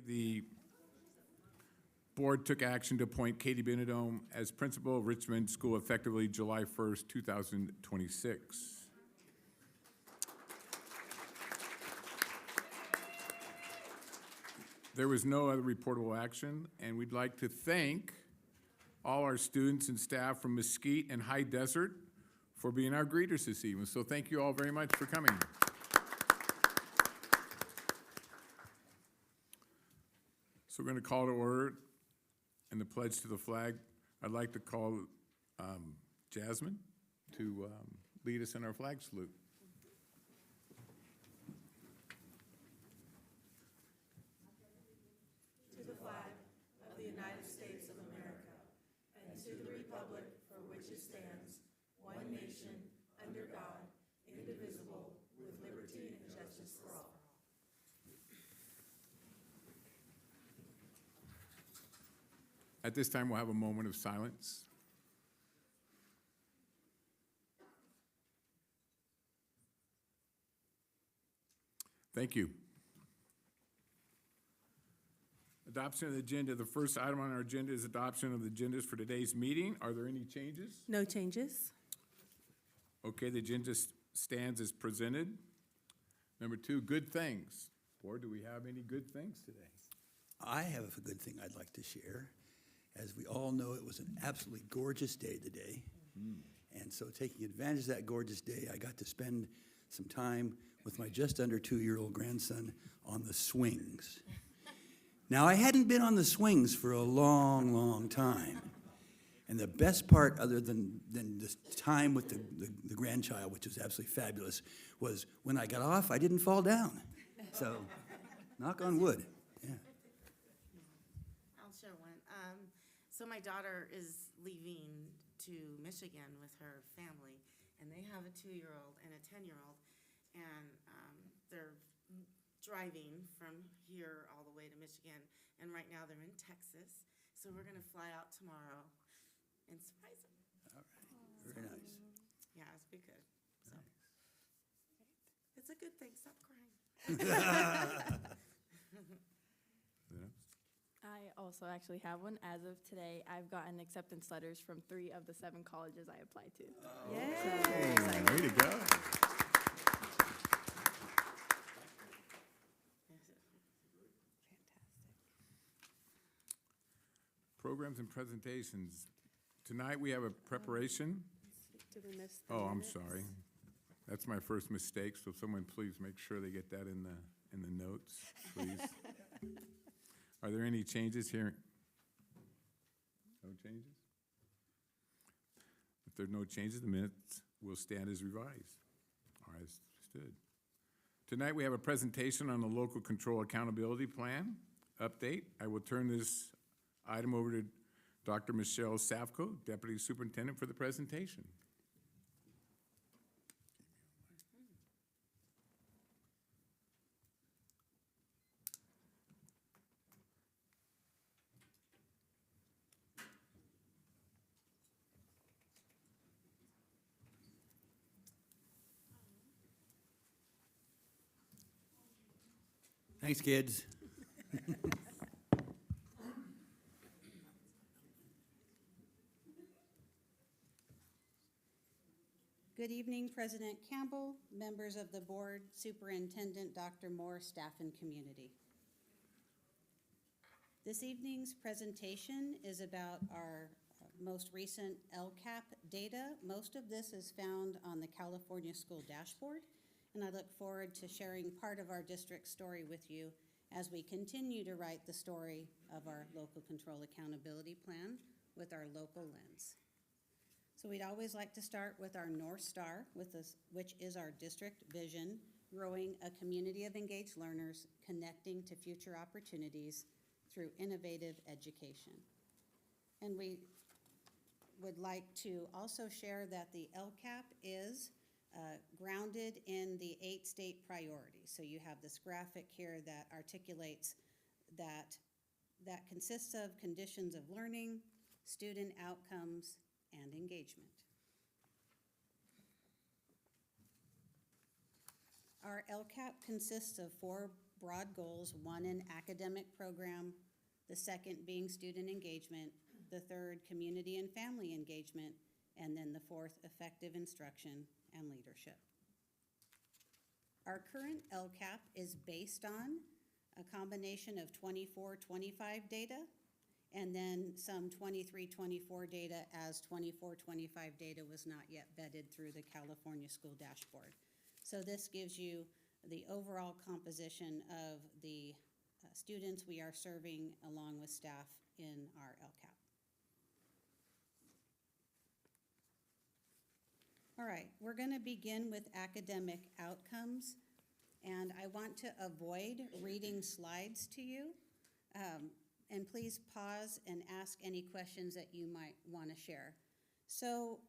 The board took action to appoint Katie Benedome as principal of Richmond School effectively July 1st, 2026. There was no other reportable action, and we'd like to thank all our students and staff from Mesquite and High Desert for being our greeters this evening. So thank you all very much for coming. So we're going to call to order and the pledge to the flag. I'd like to call Jasmine to lead us in our flag salute. To the flag of the United States of America and to the republic for which it stands, one nation, under God, indivisible, with liberty and justice for all. At this time, we'll have a moment of silence. Thank you. Adoption of the agenda. The first item on our agenda is adoption of the agendas for today's meeting. Are there any changes? No changes. Okay, the agenda stands as presented. Number two, good things. Board, do we have any good things today? I have a good thing I'd like to share. As we all know, it was an absolutely gorgeous day today. And so taking advantage of that gorgeous day, I got to spend some time with my just under 2-year-old grandson on the swings. Now, I hadn't been on the swings for a long, long time. And the best part, other than this time with the grandchild, which was absolutely fabulous, was when I got off, I didn't fall down. So, knock on wood. Yeah. I'll share one. So my daughter is leaving to Michigan with her family, and they have a 2-year-old and a 10-year-old, and they're driving from here all the way to Michigan, and right now they're in Texas, so we're gonna fly out tomorrow and surprise them. All right. Very nice. Yeah, it's be good, so. It's a good thing, stop crying. I also actually have one. As of today, I've gotten acceptance letters from 3 of the 7 colleges I applied to. Hey, way to go. Programs and presentations. Tonight we have a preparation. Did we miss the Oh, I'm minutes? sorry. That's my first mistake, so someone please make sure they get that in the notes, please. Are there any changes here? No changes? If there are no changes, the minutes will stand as revised. All right, understood. Tonight we have a presentation on the Local Control Accountability Plan update. I will turn this item over to Dr. Michelle Safko, Deputy Superintendent, for the presentation. Thanks, kids. Good evening, President Campbell, members of the board, Superintendent Dr. Moore, staff and community. This evening's presentation is about our most recent LCAP data. Most of this is found on the California School Dashboard, and I look forward to sharing part of our district story with you as we continue to write the story of our Local Control Accountability Plan with our local lens. So we'd always like to start with our North Star, which is our district vision, growing a community of engaged learners, connecting to future opportunities through innovative education. And we would like to also share that the LCAP is grounded in the 8 state priorities. So you have this graphic here that articulates that consists of conditions of learning, student outcomes, and engagement. Our LCAP consists of 4 broad goals, one an academic program, the second being student engagement, the third community and family engagement, and then the fourth effective instruction and leadership. Our current LCAP is based on a combination of 24-25 data and then some 23-24 data, as 24-25 data was not yet vetted through the California School Dashboard. So this gives you the overall composition of the students we are serving along with staff in our LCAP. All right, we're going to begin with academic outcomes, and I want to avoid reading slides to you. And please pause and ask any questions that you might want to share. So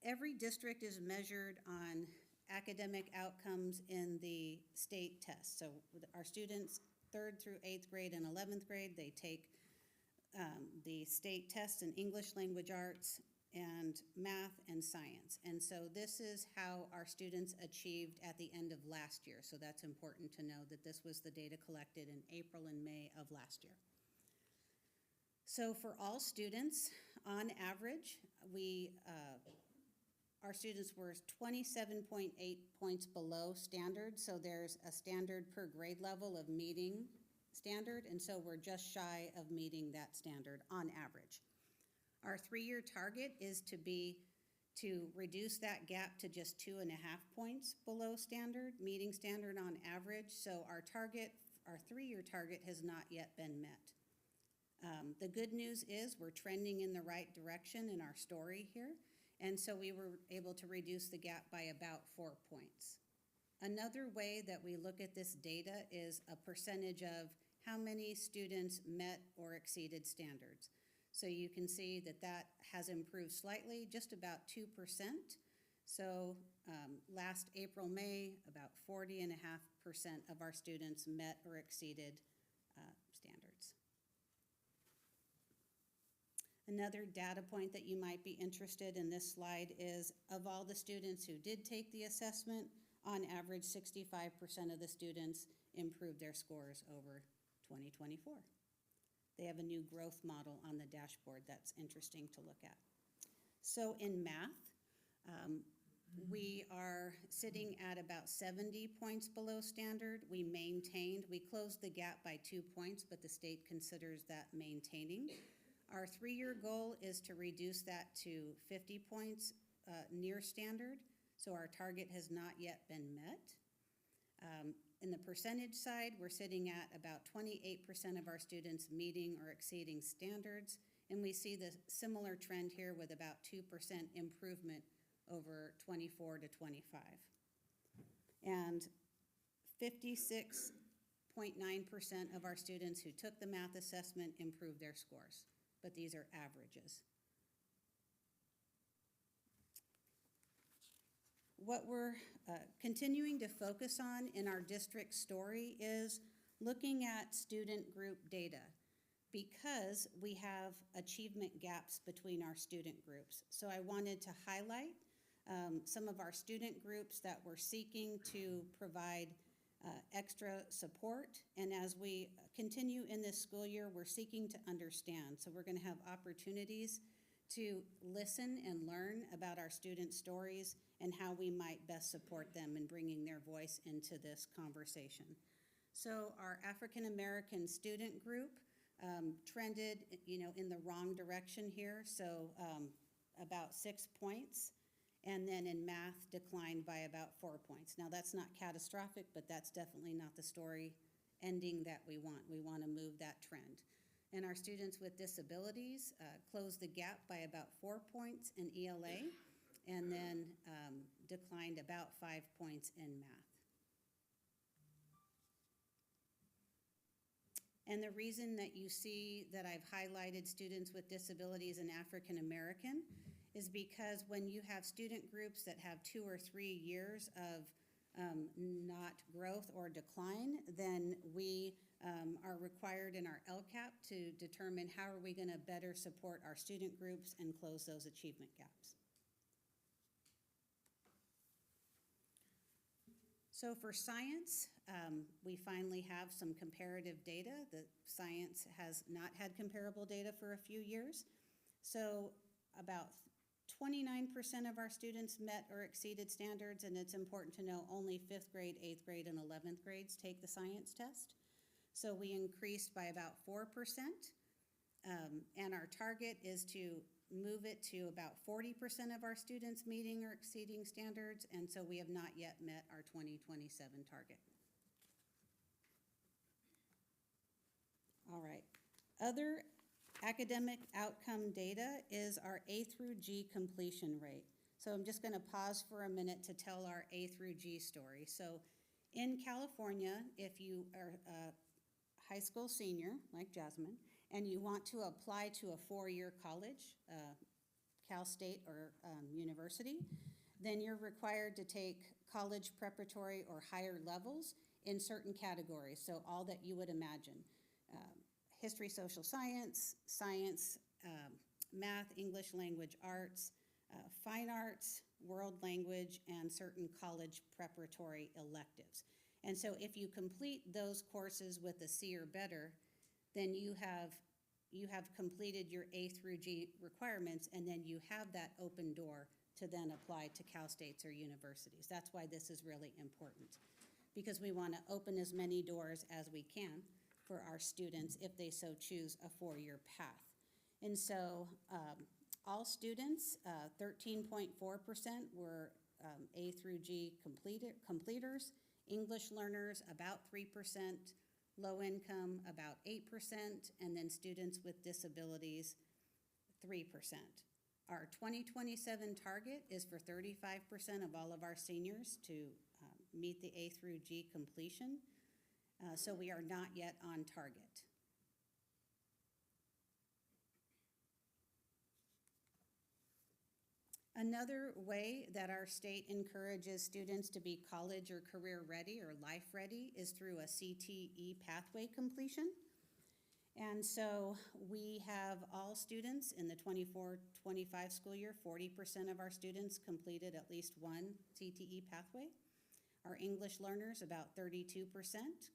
every district is measured on academic outcomes in the state test. So our students, 3rd through 8th grade and 11th grade, they take the state tests in English language arts and math and science. And so this is how our students achieved at the end of last year. So that's important to know that this was the data collected in April and May of last year. So for all students, on average, our students were 27.8 points below standard. So there's a standard per grade level of meeting standard, and so we're just shy of meeting that standard on average. Our 3-year target is to reduce that gap to just 2.5 points below standard, meeting standard on average. So our 3-year target has not yet been met. The good news is we're trending in the right direction in our story here, and so we were able to reduce the gap by about 4 points. Another way that we look at this data is a percentage of how many students met or exceeded standards. So you can see that that has improved slightly, just about 2%. So last April, May, about 40.5% of our students met or exceeded standards. Another data point that you might be interested in this slide is, of all the students who did take the assessment, on average 65% of the students improved their scores over 2024. They have a new growth model on the dashboard that's interesting to look at. So in math, we are sitting at about 70 points below standard. We closed the gap by 2 points, but the state considers that maintaining. Our 3-year goal is to reduce that to 50 points near standard, so our target has not yet been met. In the percentage side, we're sitting at about 28% of our students meeting or exceeding standards, and we see the similar trend here with about 2% improvement over 24 to 25. And 56.9% of our students who took the math assessment improved their scores, but these are averages. What we're continuing to focus on in our district story is looking at student group data, because we have achievement gaps between our student groups. So I wanted to highlight some of our student groups that we're seeking to provide extra support. And as we continue in this school year, we're seeking to understand. So we're going to have opportunities to listen and learn about our student stories and how we might best support them in bringing their voice into this conversation. So our African American student group trended, in the wrong direction here, so about 6 points, and then in math declined by about 4 points. Now that's not catastrophic, but that's definitely not the story ending that we want. We want to move that trend. And our students with disabilities closed the gap by about 4 points in ELA, and then declined about 5 points in math. And the reason that you see that I've highlighted students with disabilities and African American is because when you have student groups that have 2 or 3 years of not growth or decline, then we are required in our LCAP to determine how are we going to better support our student groups and close those achievement gaps. So for science, we finally have some comparative data. The science has not had comparable data for a few years. So about 29% of our students met or exceeded standards, and it's important to know only 5th grade, 8th grade, and 11th grades take the science test. So we increased by about 4%, and our target is to move it to about 40% of our students meeting or exceeding standards, and so we have not yet met our 2027 target. All right. Other academic outcome data is our A through G completion rate. So I'm just going to pause for a minute to tell our A through G story. So in California, if you are a high school senior, like Jasmine, and you want to apply to a 4-year college, Cal State or university, then you're required to take college preparatory or higher levels in certain categories, so all that you would imagine. History, social science, science, math, English language arts, fine arts, world language, and certain college preparatory electives. And so if you complete those courses with a C or better, then you have completed your A through G requirements, and then you have that open door to then apply to Cal States or universities. That's why this is really important, because we want to open as many doors as we can for our students if they so choose a 4-year path. And so all students, 13.4% were A through G completers, English learners about 3%, low income about 8%, and then students with disabilities 3%. Our 2027 target is for 35% of all of our seniors to meet the A through G completion. So we are not yet on target. Another way that our state encourages students to be college or career ready or life ready is through a CTE pathway completion. And so we have all students in the 24-25 school year, 40% of our students completed at least one CTE pathway. Our English learners, about 32%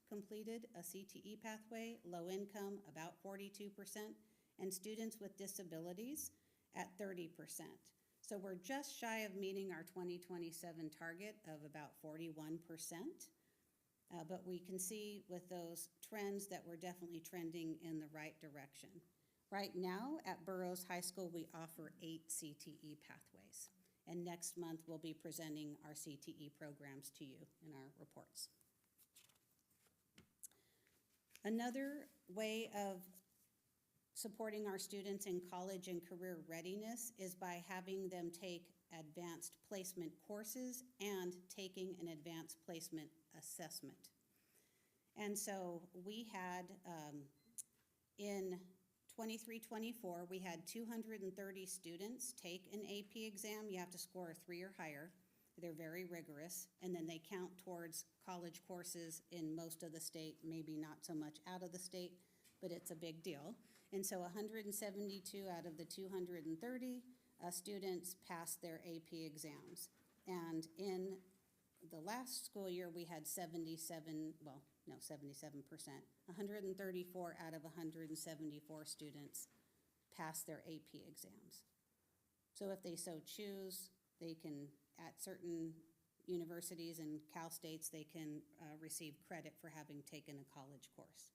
completed a CTE pathway, low income, about 42%, and students with disabilities at 30%. So we're just shy of meeting our 2027 target of about 41%, but we can see with those trends that we're definitely trending in the right direction. Right now at Burroughs High School, we offer 8 CTE pathways. And next month, we'll be presenting our CTE programs to you in our reports. Another way of supporting our students in college and career readiness is by having them take advanced placement courses and taking an advanced placement assessment. And so we had, in 23-24, we had 230 students take an AP exam. You have to score a 3 or higher. They're very rigorous, and then they count towards college courses in most of the state, maybe not so much out of the state, but it's a big deal. And so 172 out of the 230 students passed their AP exams. And in the last school year, we had 77%. 134 out of 174 students passed their AP exams. So if they so choose, they can, at certain universities and Cal States, they can receive credit for having taken a college course.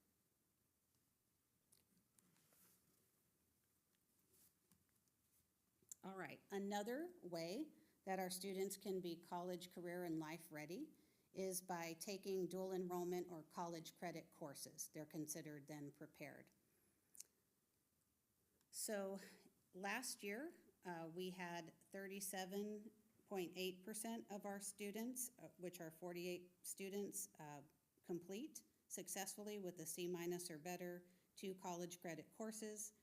All right, another way that our students can be college, career, and life ready is by taking dual enrollment or college credit courses. They're considered then prepared. So last year, we had 37.8% of our students, which are 48 students, complete successfully with a C- or better 2 college credit courses.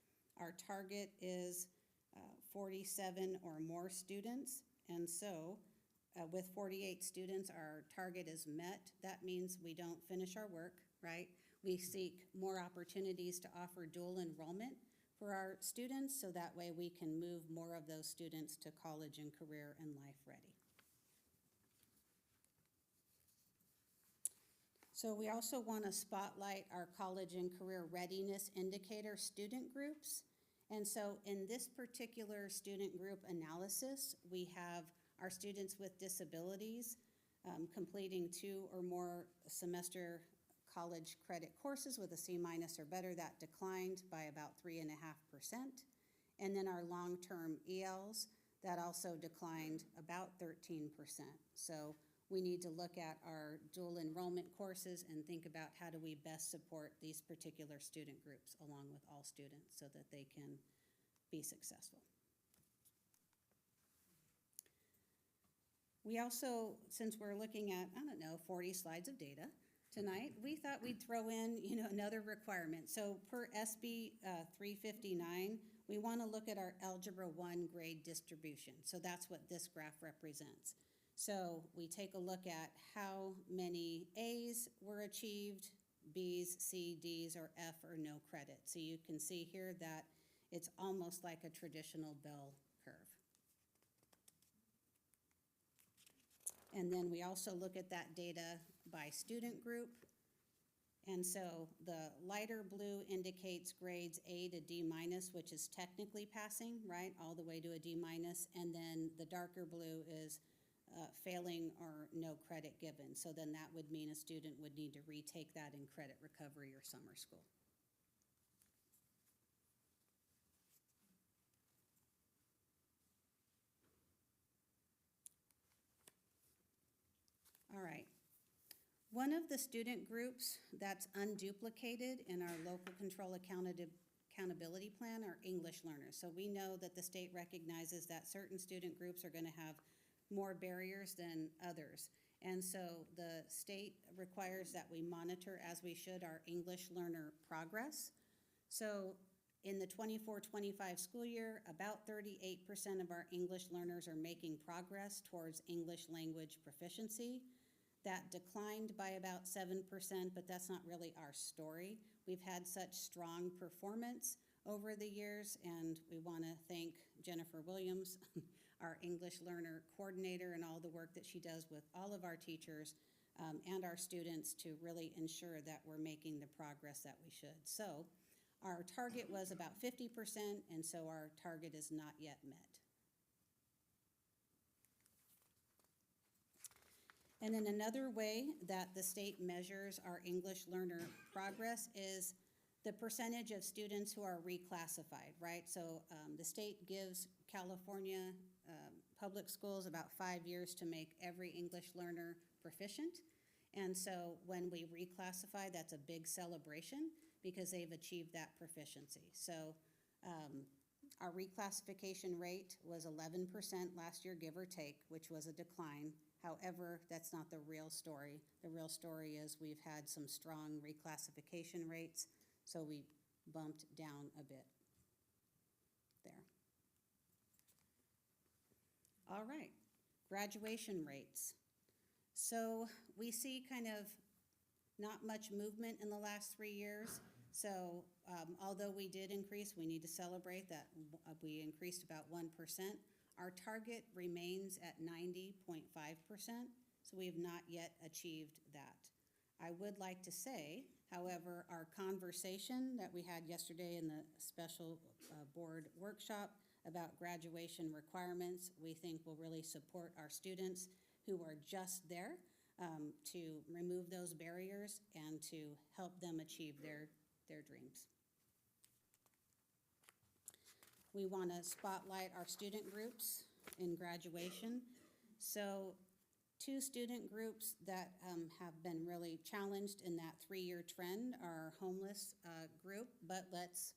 Our target is 47 or more students, and so with 48 students, our target is met. That means we don't finish our work, right? We seek more opportunities to offer dual enrollment for our students, so that way we can move more of those students to college and career and life ready. So we also want to spotlight our college and career readiness indicator student groups. And so in this particular student group analysis, we have our students with disabilities completing 2 or more semester college credit courses with a C- or better. That declined by about 3.5%. And then our long-term ELs, that also declined about 13%. So we need to look at our dual enrollment courses and think about how do we best support these particular student groups along with all students so that they can be successful. We also, since we're looking at, 40 slides of data tonight, we thought we'd throw in, another requirement. So per SB 359, we want to look at our Algebra 1 grade distribution. So that's what this graph represents. So we take a look at how many A's were achieved, B's, C, D's, or F, or no credit. So you can see here that it's almost like a traditional bell curve. And then we also look at that data by student group. And so the lighter blue indicates grades A to D-, which is technically passing, right, all the way to a D-. And then the darker blue is failing or no credit given. So then that would mean a student would need to retake that in credit recovery or summer school. All right. One of the student groups that's unduplicated in our local control accountability plan are English learners. So we know that the state recognizes that certain student groups are going to have more barriers than others. And so the state requires that we monitor, as we should, our English learner progress. So in the 24-25 school year, about 38% of our English learners are making progress towards English language proficiency. That declined by about 7%, but that's not really our story. We've had such strong performance over the years, and we want to thank Jennifer Williams, our English learner coordinator, and all the work that she does with all of our teachers and our students to really ensure that we're making the progress that we should. So our target was about 50%, and so our target is not yet met. And then another way that the state measures our English learner progress is the percentage of students who are reclassified, right? So the state gives California public schools about 5 years to make every English learner proficient. And so when we reclassify, that's a big celebration because they've achieved that proficiency. So our reclassification rate was 11% last year, give or take, which was a decline. However, that's not the real story. The real story is we've had some strong reclassification rates, so we bumped down a bit there. All right, graduation rates. So we see kind of not much movement in the last 3 years. So although we did increase, we need to celebrate that we increased about 1%. Our target remains at 90.5%, so we have not yet achieved that. I would like to say, however, our conversation that we had yesterday in the special board workshop about graduation requirements, we think will really support our students who are just there to remove those barriers and to help them achieve their dreams. We want to spotlight our student groups in graduation. So 2 student groups that have been really challenged in that 3-year trend are homeless group, but let's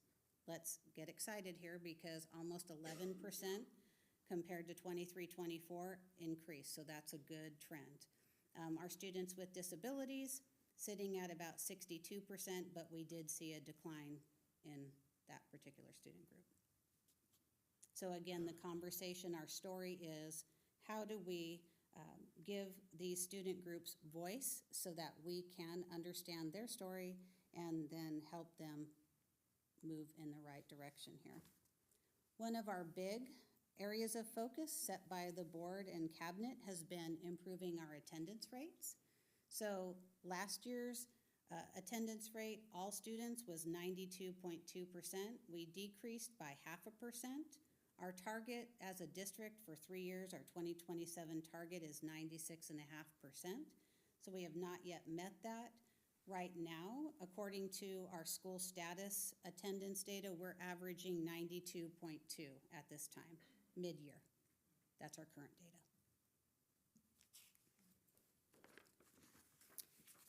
get excited here because almost 11% compared to 23-24 increase, so that's a good trend. Our students with disabilities sitting at about 62%, but we did see a decline in that particular student group. So again, the conversation, our story is how do we give these student groups voice so that we can understand their story and then help them move in the right direction here. One of our big areas of focus set by the board and cabinet has been improving our attendance rates. So last year's attendance rate, all students, was 92.2%. We decreased by 0.5%. Our target as a district for 3 years, our 2027 target is 96.5%. So we have not yet met that. Right now, according to our school status attendance data, we're averaging 92.2 at this time, mid-year. That's our current data.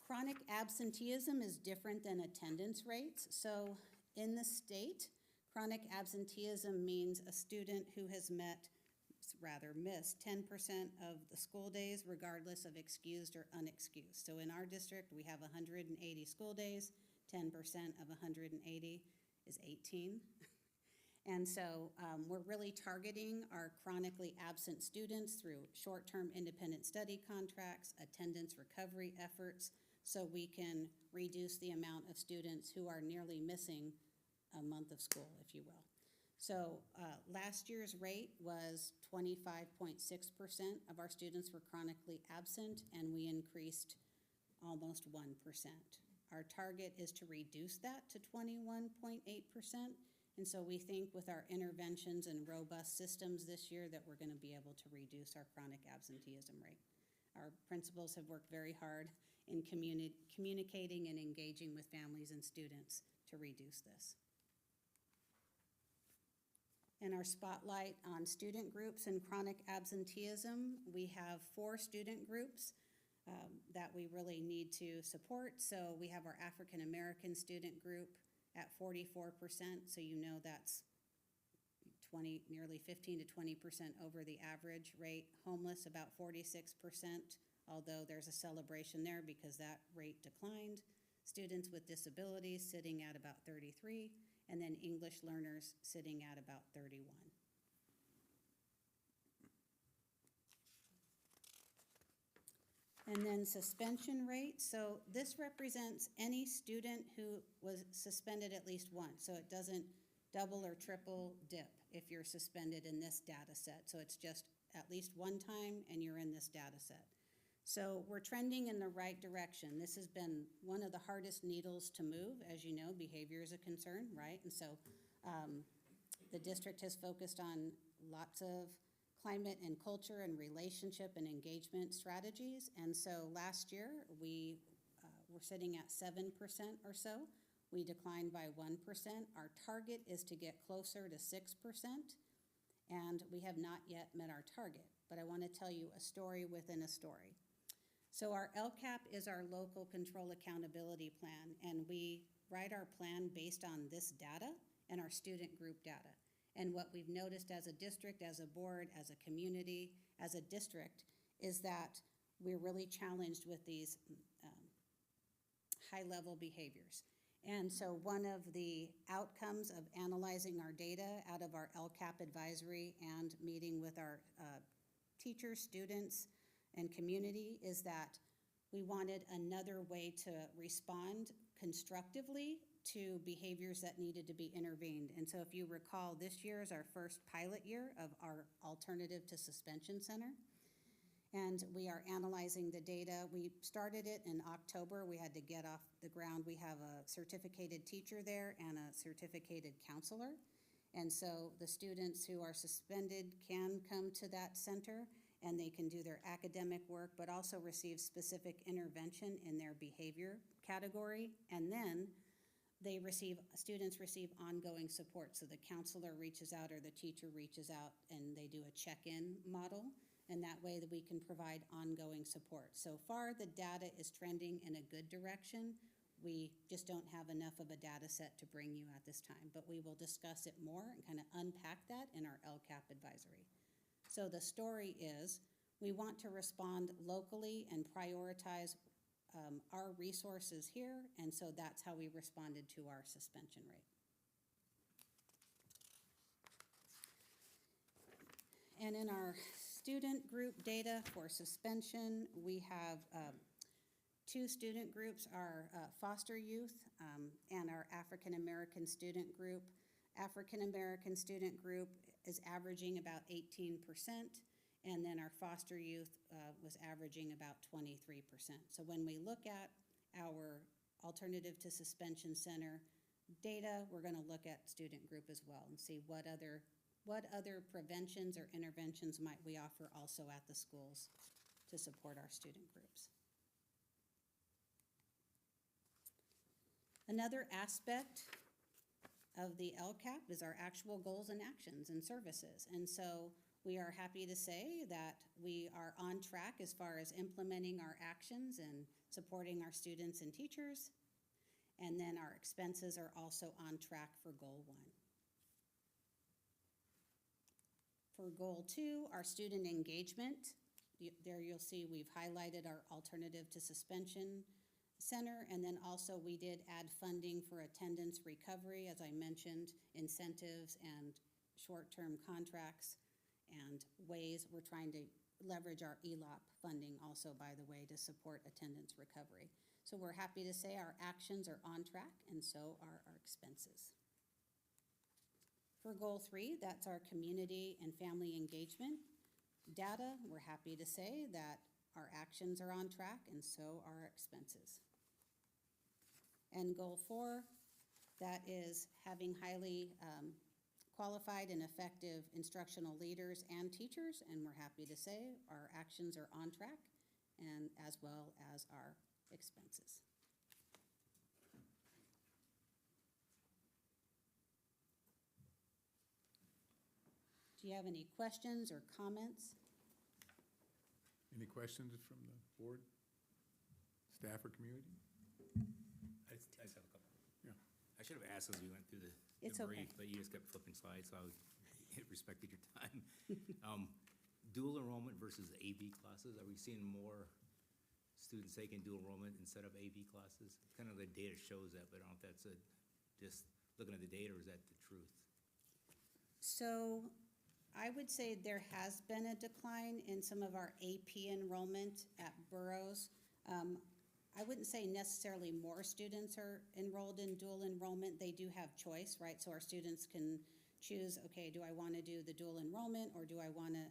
Chronic absenteeism is different than attendance rates. So in the state, chronic absenteeism means a student who has missed 10% of the school days regardless of excused or unexcused. So in our district, we have 180 school days. 10% of 180 is 18. And so we're really targeting our chronically absent students through short-term independent study contracts, attendance recovery efforts, so we can reduce the amount of students who are nearly missing a month of school, if you will. So last year's rate was 25.6% of our students were chronically absent, and we increased almost 1%. Our target is to reduce that to 21.8%, and so we think with our interventions and robust systems this year that we're going to be able to reduce our chronic absenteeism rate. Our principals have worked very hard in communicating and engaging with families and students to reduce this. In our spotlight on student groups and chronic absenteeism, we have 4 student groups that we really need to support. So we have our African American student group at 44%, so you know that's nearly 15 to 20% over the average rate. Homeless, about 46%, although there's a celebration there because that rate declined. Students with disabilities sitting at about 33, and then English learners sitting at about 31. And then suspension rate, so this represents any student who was suspended at least once, so it doesn't double or triple dip if you're suspended in this data set. So it's just at least one time and you're in this data set. So we're trending in the right direction. This has been one of the hardest needles to move. As you know, behavior is a concern, right? And so the district has focused on lots of climate and culture and relationship and engagement strategies. And so last year, we were sitting at 7% or so. We declined by 1%. Our target is to get closer to 6%, and we have not yet met our target. But I want to tell you a story within a story. So our LCAP is our local control accountability plan, and we write our plan based on this data and our student group data. And what we've noticed as a district, as a board, as a community, as a district, is that we're really challenged with these high-level behaviors. And so one of the outcomes of analyzing our data out of our LCAP advisory and meeting with our teachers, students, and community is that we wanted another way to respond constructively to behaviors that needed to be intervened. And so if you recall, this year is our first pilot year of our Alternative to Suspension Center. And we are analyzing the data. We started it in October. We had to get off the ground. We have a certificated teacher there and a certificated counselor. And so the students who are suspended can come to that center and they can do their academic work, but also receive specific intervention in their behavior category. And then students receive ongoing support. So the counselor reaches out or the teacher reaches out and they do a check-in model. And that way that we can provide ongoing support. So far, the data is trending in a good direction. We just don't have enough of a data set to bring you at this time, but we will discuss it more and kind of unpack that in our LCAP advisory. So the story is we want to respond locally and prioritize our resources here, and so that's how we responded to our suspension rate. And in our student group data for suspension, we have 2 student groups, our foster youth and our African American student group. African American student group is averaging about 18%, And then our foster youth was averaging about 23%. So when we look at our alternative to suspension center data, we're going to look at student group as well and see what other preventions or interventions might we offer also at the schools to support our student groups. Another aspect of the LCAP is our actual goals and actions and services. And so we are happy to say that we are on track as far as implementing our actions and supporting our students and teachers. And then our expenses are also on track for Goal 1. For Goal 2, our student engagement, there you'll see we've highlighted our alternative to suspension center, and then also we did add funding for attendance recovery, as I mentioned, incentives and short-term contracts and ways we're trying to leverage our ELOP funding also, by the way, to support attendance recovery. So we're happy to say our actions are on track, and so are our expenses. For Goal 3, that's our community and family engagement data. We're happy to say that our actions are on track, and so are our expenses. And Goal 4, that is having highly qualified and effective instructional leaders and teachers, and we're happy to say our actions are on track, and as well as our expenses. Do you have any questions or comments? Any questions from the board, staff, or community? I just have a couple. Yeah. I should have asked as we went through the It's okay. brief, but you just kept flipping slides, so I respected your time. Dual enrollment versus AB classes, are we seeing more students taking dual enrollment instead of AB classes? Kind of the data shows that, but I don't know if that's just looking at the data, or is that the truth? So I would say there has been a decline in some of our AP enrollment at Burroughs. I wouldn't say necessarily more students are enrolled in dual enrollment. They do have choice, right? So our students can choose, okay, do I want to do the dual enrollment, or do I want to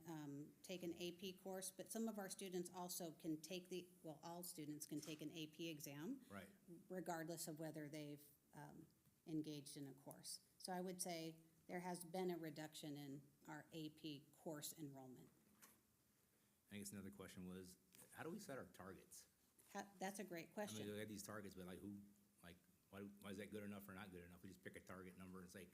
take an AP course? But some of our students also can take all students can take an AP exam. Right. Regardless of whether they've engaged in a course. So I would say there has been a reduction in our AP course enrollment. I guess another question was, how do we set our targets? That's a great I question. mean, we had these targets, but like why is that good enough or not good enough? We just pick a target number, it's like,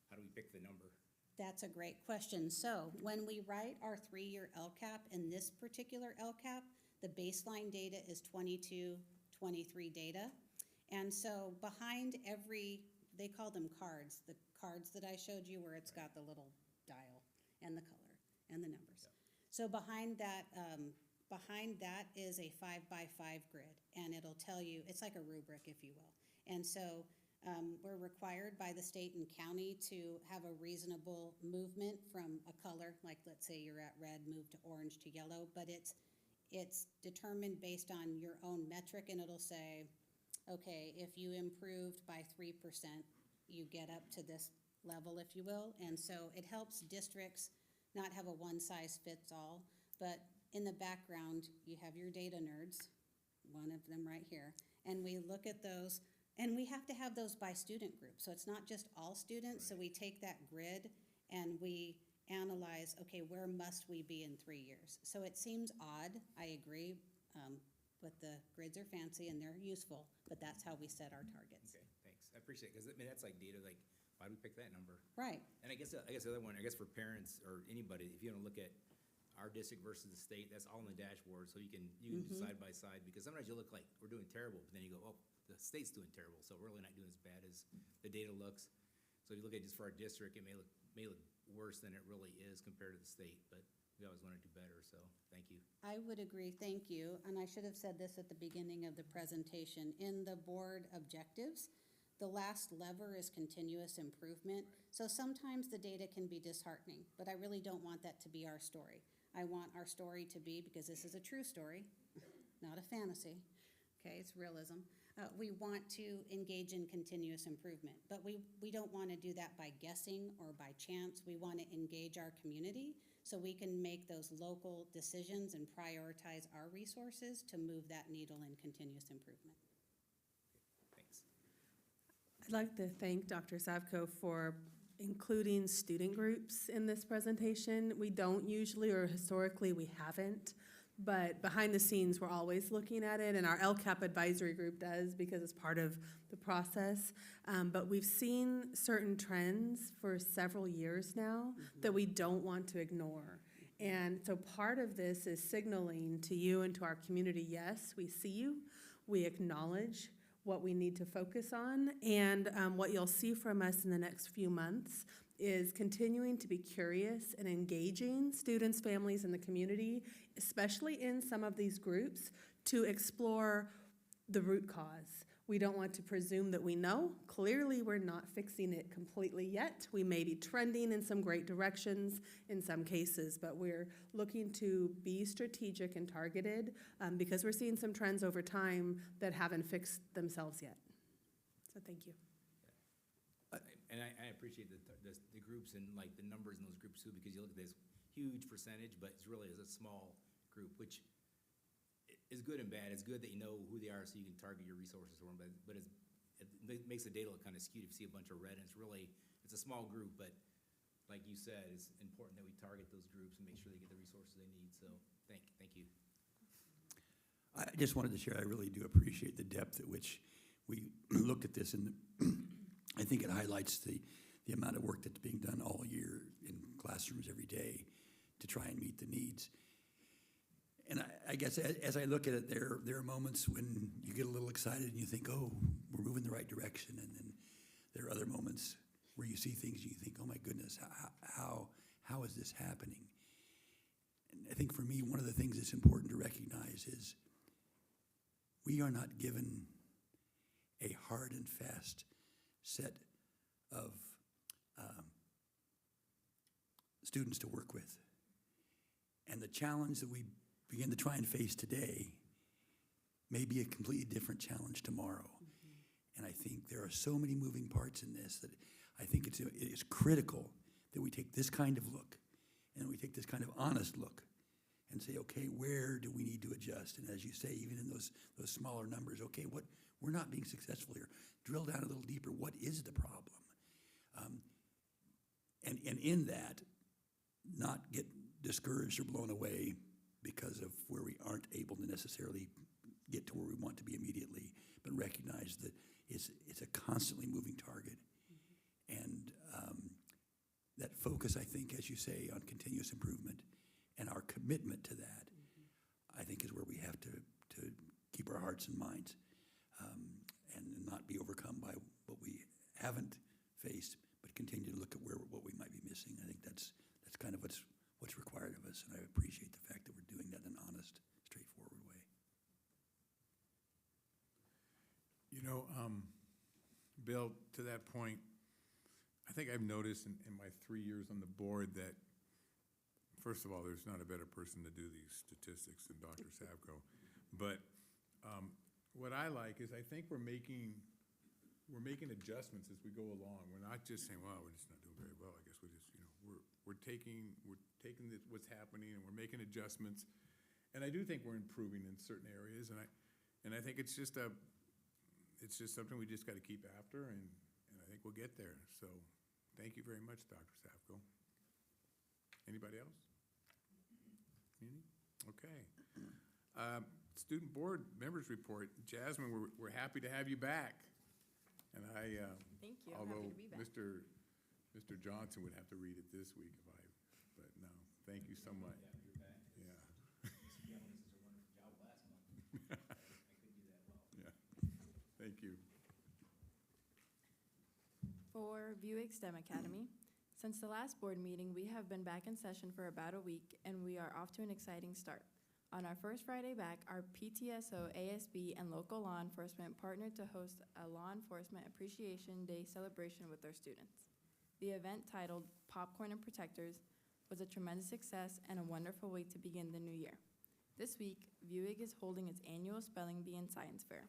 how do we pick the number? That's a great question. So when we write our 3-year LCAP, in this particular LCAP, the baseline data is 22, 23 data. And so behind they call them cards, the cards that I showed you where it's got the little dial and the color and the numbers. Yeah. So behind that is a 5x5 grid, and it'll tell you, it's like a rubric, if you will. And so we're required by the state and county to have a reasonable movement from a color, like let's say you're at red, move to orange to yellow, but it's determined based on your own metric, and it'll say, okay, if you improved by 3%, you get up to this level, if you will. And so it helps districts not have a one-size-fits-all, but in the background, you have your data nerds, one of them right here, and we look at those, and we have to have those by student group. So it's not just all students, so we take that grid and we analyze, okay, where must we be in 3 years? So it seems odd, I agree, but the grids are fancy and they're useful, but that's how we set our targets. Okay, thanks. I appreciate it, because I mean, that's like data, like, why do we pick that number? Right, And I guess the other one, I guess for parents or anybody, if you want to look at our district versus the state, that's all in the dashboard, so you can do side by side, because sometimes you look like we're doing terrible, but then you go, oh, the state's doing terrible, so we're really not doing as bad as the data looks. So if you look at just for our district, it may look worse than it really is compared to the state, but we always want to do better, so thank you. I would agree, thank you. And I should have said this at the beginning of the presentation. In the board objectives, the last lever is continuous improvement. So sometimes the data can be disheartening, but I really don't want that to be our story. I want our story to be, because this is a true story, not a fantasy, okay, it's realism. We want to engage in continuous improvement, but we don't want to do that by guessing or by chance. We want to engage our community so we can make those local decisions and prioritize our resources to move that needle in continuous improvement. Thanks. I'd like to thank Dr. Savko for including student groups in this presentation. We don't usually, or historically, we haven't, but behind the scenes, we're always looking at it, and our LCAP advisory group does because it's part of the process. But we've seen certain trends for several years now that we don't want to ignore. And so part of this is signaling to you and to our community, yes, we see you, we acknowledge what we need to focus on, and what you'll see from us in the next few months is continuing to be curious and engaging students, families, and the community, especially in some of these groups, to explore the root cause. We don't want to presume that we know. Clearly, we're not fixing it completely yet. We may be trending in some great directions in some cases, but we're looking to be strategic and targeted because we're seeing some trends over time that haven't fixed themselves yet. So thank you. And I appreciate the groups and like the numbers in those groups too, because you look at this huge percentage, but it's really is a small group, which is good and bad. It's good that you know who they are so you can target your resources for them, but it makes the data look kind of skewed if you see a bunch of red, and it's a small group, but like you said, it's important that we target those groups and make sure they get the resources they need, so thank you. I just wanted to share, I really do appreciate the depth at which we looked at this, and I think it highlights the amount of work that's being done all year in classrooms every day to try and meet the needs. And I guess as I look at it, there are moments when you get a little excited and you think, oh, we're moving the right direction, and then there are other moments where you see things and you think, oh my goodness, how is this happening? And I think for me, one of the things that's important to recognize is we are not given a hard and fast set of students to work with. And the challenge that we begin to try and face today may be a completely different challenge tomorrow. And I think there are so many moving parts in this that I think it is critical that we take this kind of look and we take this kind of honest look and say, okay, where do we need to adjust? And as you say, even in those smaller numbers, okay, what we're not being successful here. Drill down a little deeper. What is the problem? And in that, not get discouraged or blown away because of where we aren't able to necessarily get to where we want to be immediately, but recognize that it's a constantly moving target. And that focus, I think, as you say, on continuous improvement and our commitment to that, I think is where we have to keep our hearts and minds and not be overcome by what we haven't faced, but continue to look at what we might be missing. I think that's kind of what's required of us, and I appreciate the fact that we're doing that in an honest, straightforward way. You know, Bill, to that point, I think I've noticed in my 3 years on the board that, first of all, there's not a better person to do these statistics than Dr. Savko. But what I like is I think we're making adjustments as we go along. We're not just saying, well, we're just not doing very well. I guess we just, we're taking what's happening and we're making adjustments. And I do think we're improving in certain areas. And I think it's just something we just got to keep after, and I think we'll get there. So thank you very much, Dr. Savko. Anybody else? Okay. Student board members report. Jasmine, we're happy to have you back. And Thank you. I'm although happy to be back. Mr. Johnson would have to read it this week but no, thank you so much. Yeah. Yeah. Thank you. For Buick STEM Academy, since the last board meeting, we have been back in session for about a week, and we are off to an exciting start. On our first Friday back, our PTSO, ASB, and local law enforcement partnered to host a Law Enforcement Appreciation Day celebration with their students. The event, titled Popcorn and Protectors, was a tremendous success and a wonderful way to begin the new year. This week, Buick is holding its annual Spelling Bee and Science Fair.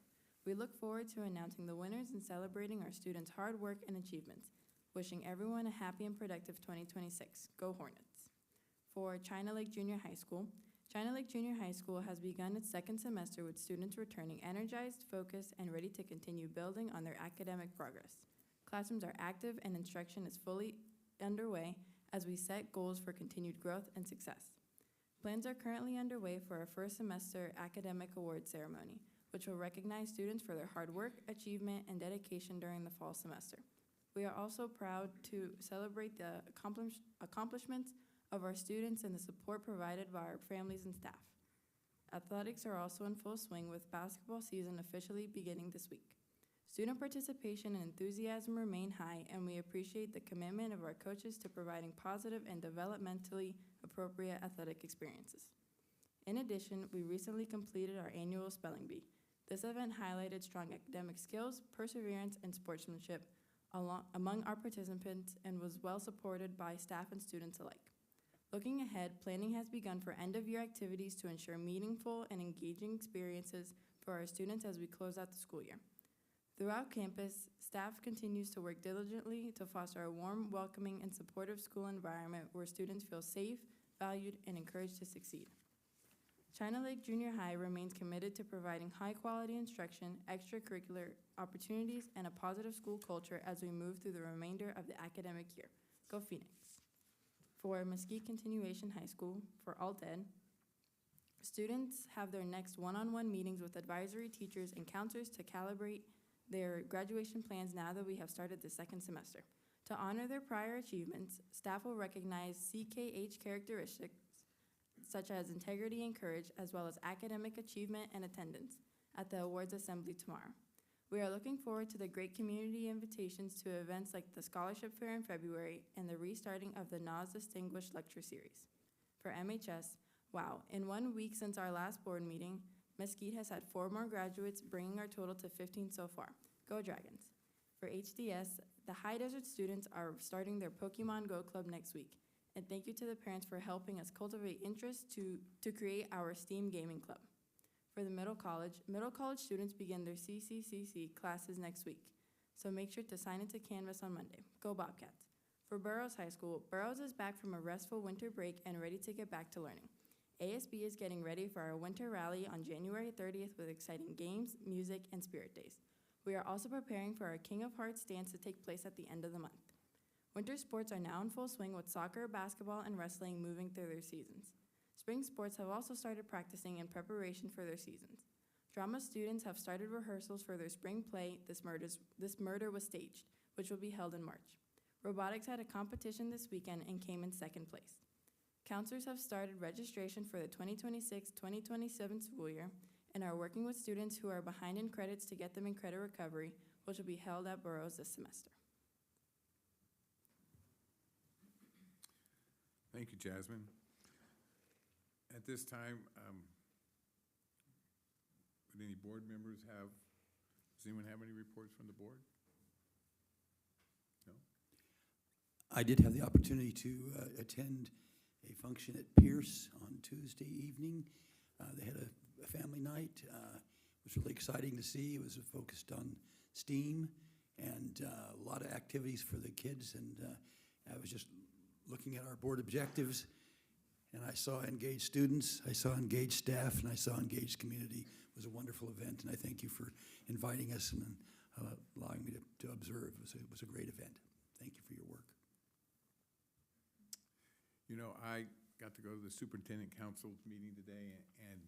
We look forward to announcing the winners and celebrating our students' hard work and achievements. Wishing everyone a happy and productive 2026. Go Hornets. For China Lake Junior High School, China Lake Junior High School has begun its second semester with students returning energized, focused, and ready to continue building on their academic progress. Classrooms are active and instruction is fully underway as we set goals for continued growth and success. Plans are currently underway for our first semester academic awards ceremony, which will recognize students for their hard work, achievement, and dedication during the fall semester. We are also proud to celebrate the accomplishments of our students and the support provided by our families and staff. Athletics are also in full swing with basketball season officially beginning this week. Student participation and enthusiasm remain high, and we appreciate the commitment of our coaches to providing positive and developmentally appropriate athletic experiences. In addition, we recently completed our annual Spelling Bee. This event highlighted strong academic skills, perseverance, and sportsmanship among our participants and was well supported by staff and students alike. Looking ahead, planning has begun for end-of-year activities to ensure meaningful and engaging experiences for our students as we close out the school year. Throughout campus, staff continues to work diligently to foster a warm, welcoming, and supportive school environment where students feel safe, valued, and encouraged to succeed. China Lake Junior High remains committed to providing high-quality instruction, extracurricular opportunities, and a positive school culture as we move through the remainder of the academic year. Go Phoenix. For Mesquite Continuation High School, for Alt Ed, students have their next one-on-one meetings with advisory teachers and counselors to calibrate their graduation plans now that we have started the second semester. To honor their prior achievements, staff will recognize CKH characteristics such as integrity and courage, as well as academic achievement and attendance at the awards assembly tomorrow. We are looking forward to the great community invitations to events like the Scholarship Fair in February and the restarting of the NAS Distinguished Lecture Series. For MHS, wow, in 1 week since our last board meeting, Mesquite has had 4 more graduates, bringing our total to 15 so far. Go Dragons. For HDS, the High Desert students are starting their Pokemon Go Club next week. And thank you to the parents for helping us cultivate interest to create our STEAM Gaming Club. For the middle college students begin their CCCC classes next week, so make sure to sign into Canvas on Monday. Go Bobcats. For Burroughs High School, Burroughs is back from a restful winter break and ready to get back to learning. ASB is getting ready for our winter rally on January 30th with exciting games, music, and spirit days. We are also preparing for our King of Hearts dance to take place at the end of the month. Winter sports are now in full swing with soccer, basketball, and wrestling moving through their seasons. Spring sports have also started practicing in preparation for their seasons. Drama students have started rehearsals for their spring play, This Murder Was Staged, which will be held in March. Robotics had a competition this weekend and came in second place. Counselors have started registration for the 2026-2027 school year and are working with students who are behind in credits to get them in credit recovery, which will be held at Burroughs this semester. Thank you, Jasmine. At this time, would any board members does anyone have any reports from the board? No? I did have the opportunity to attend a function at Pierce on Tuesday evening. They had a family night. It was really exciting to see. It was focused on STEAM and a lot of activities for the kids. And I was just looking at our board objectives, and I saw engaged students, I saw engaged staff, and I saw engaged community. It was a wonderful event, and I thank you for inviting us and allowing me to observe. It was a great event. Thank you for your work. You know, I got to go to the superintendent council meeting today, and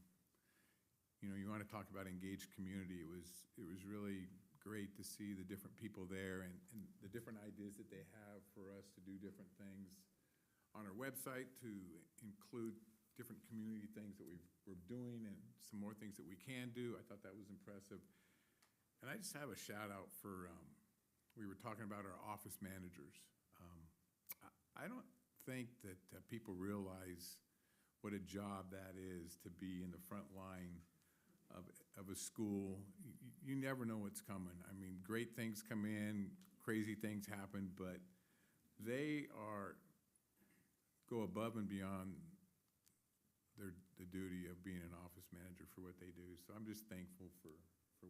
you know, you want to talk about engaged community. It was really great to see the different people there and the different ideas that they have for us to do different things on our website, to include different community things that we're doing and some more things that we can do. I thought that was impressive. And I just have a shout out for, we were talking about our office managers. I don't think that people realize what a job that is to be in the front line of a school. You never know what's coming. I mean, great things come in, crazy things happen, but they go above and beyond the duty of being an office manager for what they do. So I'm just thankful for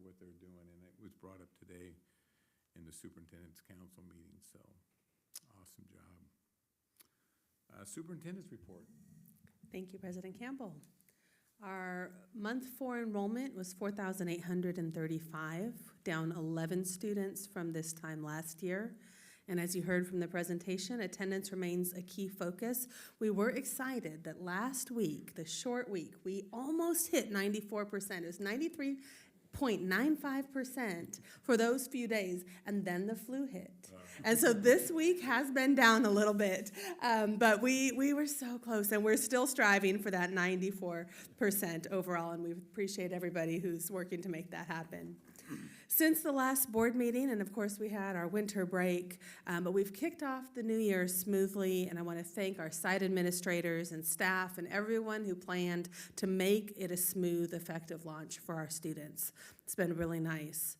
what they're doing, and it was brought up today in the superintendent's council meeting, so awesome job. Superintendent's report. Thank you, President Campbell. Our month 4 enrollment was 4,835, down 11 students from this time last year. And as you heard from the presentation, attendance remains a key focus. We were excited that last week, the short week, we almost hit 94%. It was 93.95% for those few days, and then the flu hit. And so this week has been down a little bit, but we were so close, and we're still striving for that 94% overall, and we appreciate everybody who's working to make that happen. Since the last board meeting, and of course we had our winter break, but we've kicked off the new year smoothly, and I want to thank our site administrators and staff and everyone who planned to make it a smooth, effective launch for our students. It's been really nice.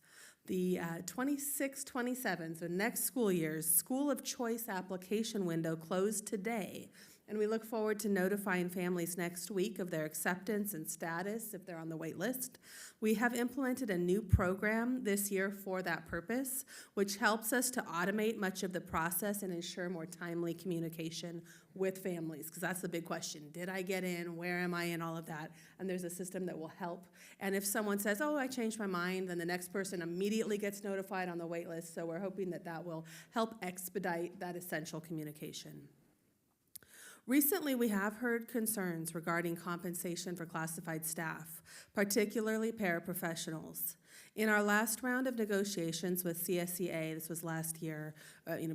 The 26-27, so next school year's School of Choice application window closed today, and we look forward to notifying families next week of their acceptance and status if they're on the wait list. We have implemented a new program this year for that purpose, which helps us to automate much of the process and ensure more timely communication with families, because that's the big question. Did I get in? Where am I in all of that? And there's a system that will help. And if someone says, oh, I changed my mind, then the next person immediately gets notified on the wait list. So we're hoping that that will help expedite that essential communication. Recently, we have heard concerns regarding compensation for classified staff, particularly paraprofessionals. In our last round of negotiations with CSEA, this was last year,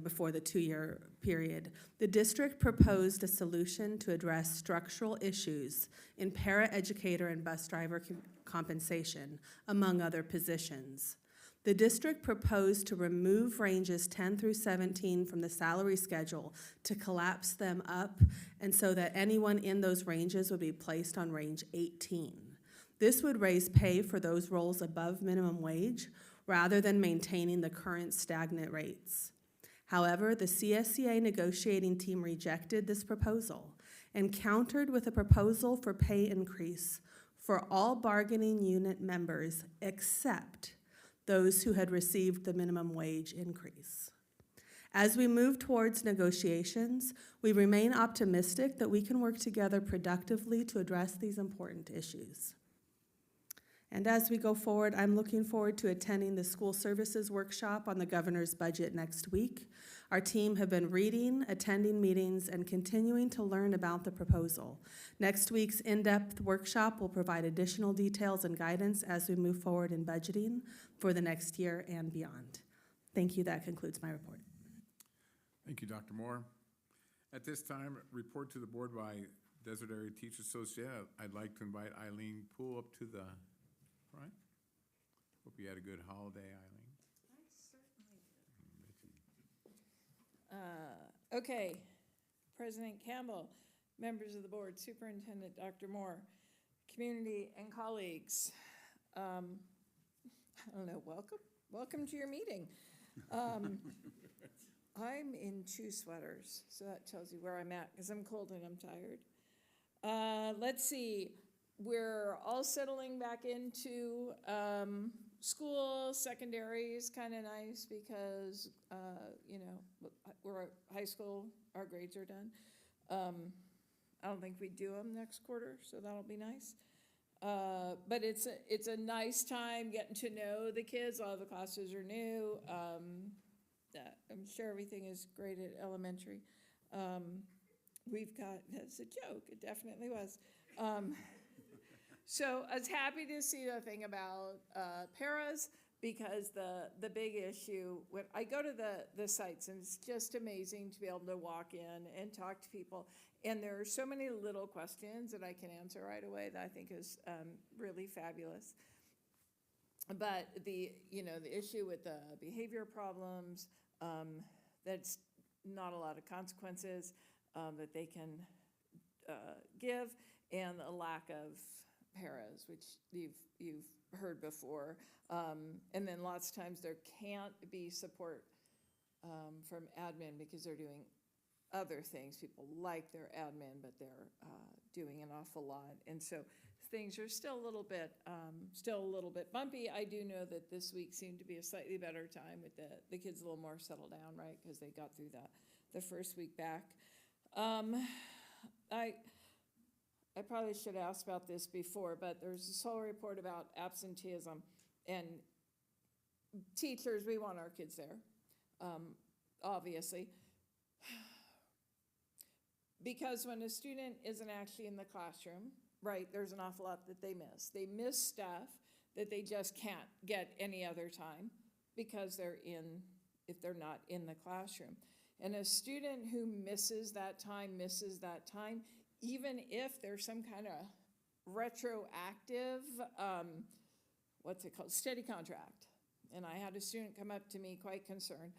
before the 2-year period, the district proposed a solution to address structural issues in paraeducator and bus driver compensation, among other positions. The district proposed to remove ranges 10 through 17 from the salary schedule to collapse them up, and so that anyone in those ranges would be placed on range 18. This would raise pay for those roles above minimum wage rather than maintaining the current stagnant rates. However, the CSEA negotiating team rejected this proposal and countered with a proposal for pay increase for all bargaining unit members except those who had received the minimum wage increase. As we move towards negotiations, we remain optimistic that we can work together productively to address these important issues. And as we go forward, I'm looking forward to attending the school services workshop on the governor's budget next week. Our team have been reading, attending meetings, and continuing to learn about the proposal. Next week's in-depth workshop will provide additional details and guidance as we move forward in budgeting for the next year and beyond. Thank you. That concludes my report. Thank you, Dr. Moore. At this time, report to the board by Desert Area Teacher Association. I'd like to invite Eileen Poole up to the front. Hope you had a good holiday, Eileen. Okay, President Campbell, members of the board, Superintendent Dr. Moore, community and colleagues. I don't know, welcome to your meeting. I'm in 2 sweaters, so that tells you where I'm at, because I'm cold and I'm tired. Let's see, we're all settling back into school. Secondary is kind of nice because, we're at high school, our grades are done. I don't think we do them next quarter, so that'll be nice. But it's a nice time getting to know the kids. All the classes are new. I'm sure everything is great at elementary. We've got, that's a joke, it definitely was. So I was happy to see the thing about paras, because the big issue, when I go to the sites, and it's just amazing to be able to walk in and talk to people, and there are so many little questions that I can answer right away that I think is really fabulous. But the issue with the behavior problems, that's not a lot of consequences that they can give, and a lack of paras, which you've heard before. And then lots of times there can't be support from admin because they're doing other things. People like their admin, but they're doing an awful lot. And so things are still a little bit bumpy. I do know that this week seemed to be a slightly better time with the kids a little more settled down, right? Because they got through the first week back. I probably should have asked about this before, but there's this whole report about absenteeism, and teachers, we want our kids there, obviously. Because when a student isn't actually in the classroom, right, there's an awful lot that they miss. They miss stuff that they just can't get any other time because if they're not in the classroom. And a student who misses that time, even if there's some kind of retroactive, what's it called, study contract. And I had a student come up to me quite concerned,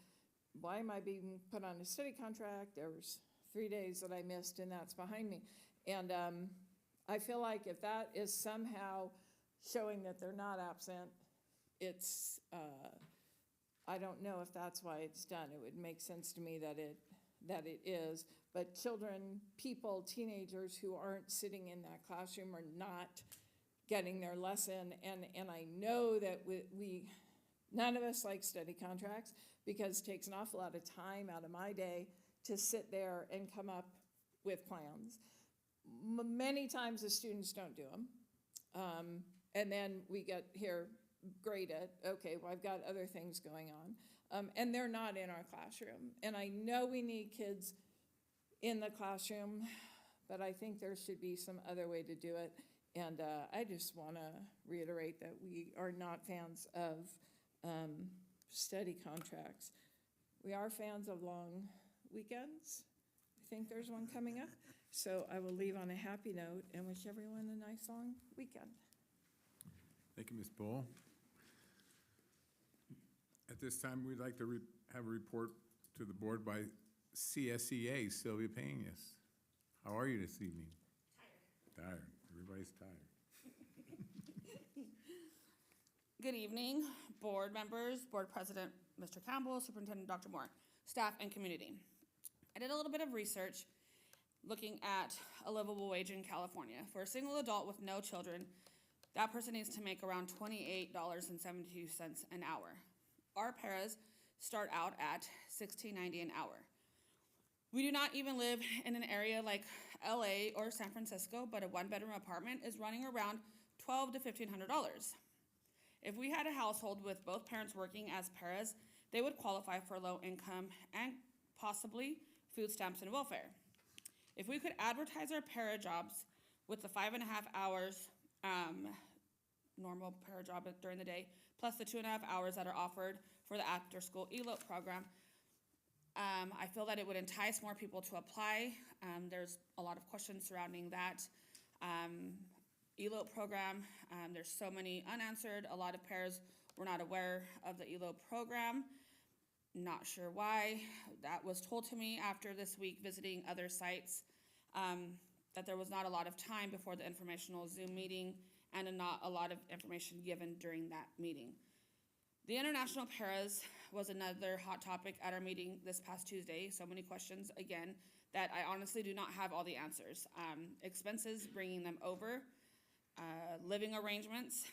why am I being put on a study contract? There was 3 days that I missed and that's behind me. And I feel like if that is somehow showing that they're not absent, it's, I don't know if that's why it's done. It would make sense to me that it is. But children, people, teenagers who aren't sitting in that classroom are not getting their lesson. And I know that we none of us like study contracts because it takes an awful lot of time out of my day to sit there and come up with plans. Many times the students don't do them. And then we get here graded, okay, well, I've got other things going on. And they're not in our classroom. And I know we need kids in the classroom, but I think there should be some other way to do it. And I just want to reiterate that we are not fans of study contracts. We are fans of long weekends. I think there's one coming up. So I will leave on a happy note and wish everyone a nice long weekend. Thank you, Ms. Bull. At this time, we'd like to have a report to the board by CSEA, Sylvia Peñas. How are you this evening? Tired. Everybody's tired. Good evening, board members, board president, Mr. Campbell, superintendent, Dr. Moore, staff, and community. I did a little bit of research looking at a livable wage in California. For a single adult with no children, that person needs to make around $28.72 an hour. Our paras start out at $16.90 an hour. We do not even live in an area like LA or San Francisco, but a one-bedroom apartment is running around $1,200 to $1,500. If we had a household with both parents working as paras, they would qualify for low income and possibly food stamps and welfare. If we could advertise our para jobs with the 5.5 hours normal para job during the day, plus the 2.5 hours that are offered for the after-school ELOPE program, I feel that it would entice more people to apply. There's a lot of questions surrounding that ELOPE program. There's so many unanswered. A lot of parents were not aware of the ELOPE program. Not sure why. That was told to me after this week visiting other sites, that there was not a lot of time before the informational Zoom meeting and not a lot of information given during that meeting. The International Paras was another hot topic at our meeting this past Tuesday. So many questions, again, that I honestly do not have all the answers. Expenses, bringing them over, living arrangements,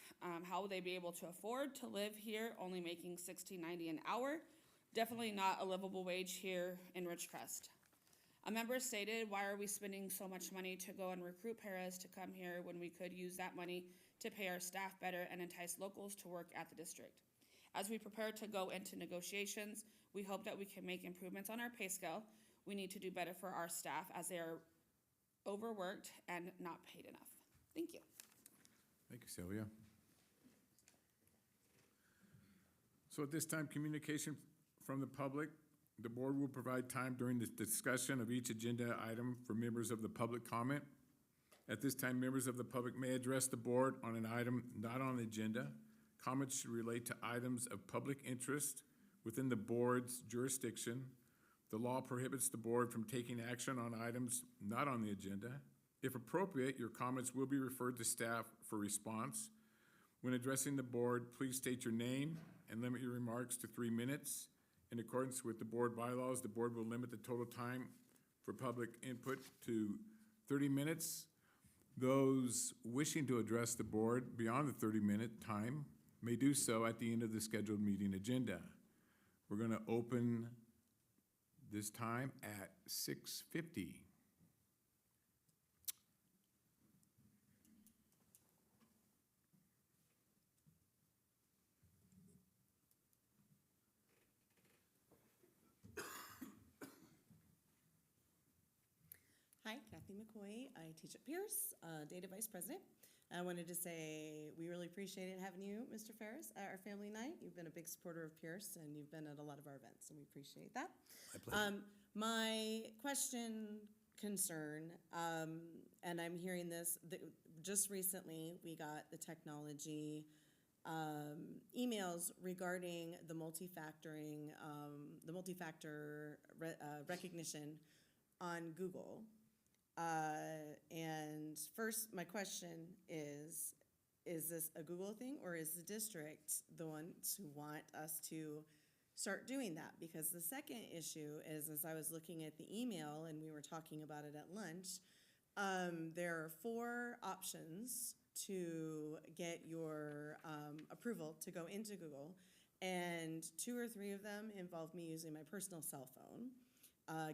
how will they be able to afford to live here, only making $16.90 an hour? Definitely not a livable wage here in Ridgecrest. A member stated, why are we spending so much money to go and recruit paras to come here when we could use that money to pay our staff better and entice locals to work at the district? As we prepare to go into negotiations, we hope that we can make improvements on our pay scale. We need to do better for our staff as they are overworked and not paid enough. Thank you. Thank you, Sylvia. So at this time, communication from the public. The board will provide time during the discussion of each agenda item for members of the public comment. At this time, members of the public may address the board on an item not on the agenda. Comments should relate to items of public interest within the board's jurisdiction. The law prohibits the board from taking action on items not on the agenda. If appropriate, your comments will be referred to staff for response. When addressing the board, please state your name and limit your remarks to 3 minutes. In accordance with the board bylaws, the board will limit the total time for public input to 30 minutes. Those wishing to address the board beyond the 30-minute time may do so at the end of the scheduled meeting agenda. We're going to open this time at 6:50. Hi, Kathy McCoy. I teach at Pierce, Data Vice President. I wanted to say we really appreciated having you, Mr. Ferris, at our family night. You've been a big supporter of Pierce, and you've been at a lot of our events, and we appreciate that. My pleasure. My question, concern, and I'm hearing this, just recently we got the technology emails regarding the multi-factoring, the multi-factor recognition on Google. And first, my question is this a Google thing, or is the district the ones who want us to start doing that? Because the second issue is, as I was looking at the email and we were talking about it at lunch, there are 4 options to get your approval to go into Google, and 2 or 3 of them involve me using my personal cell phone.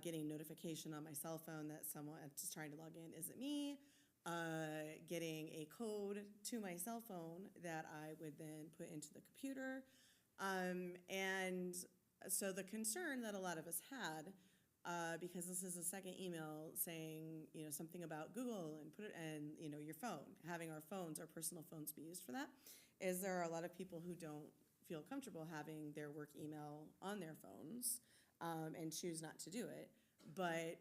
Getting notification on my cell phone that someone is trying to log in isn't me, getting a code to my cell phone that I would then put into the computer. And so the concern that a lot of us had, because this is the second email saying, something about Google and your phone, having our phones, our personal phones be used for that, is there are a lot of people who don't feel comfortable having their work email on their phones. And choose not to do it. But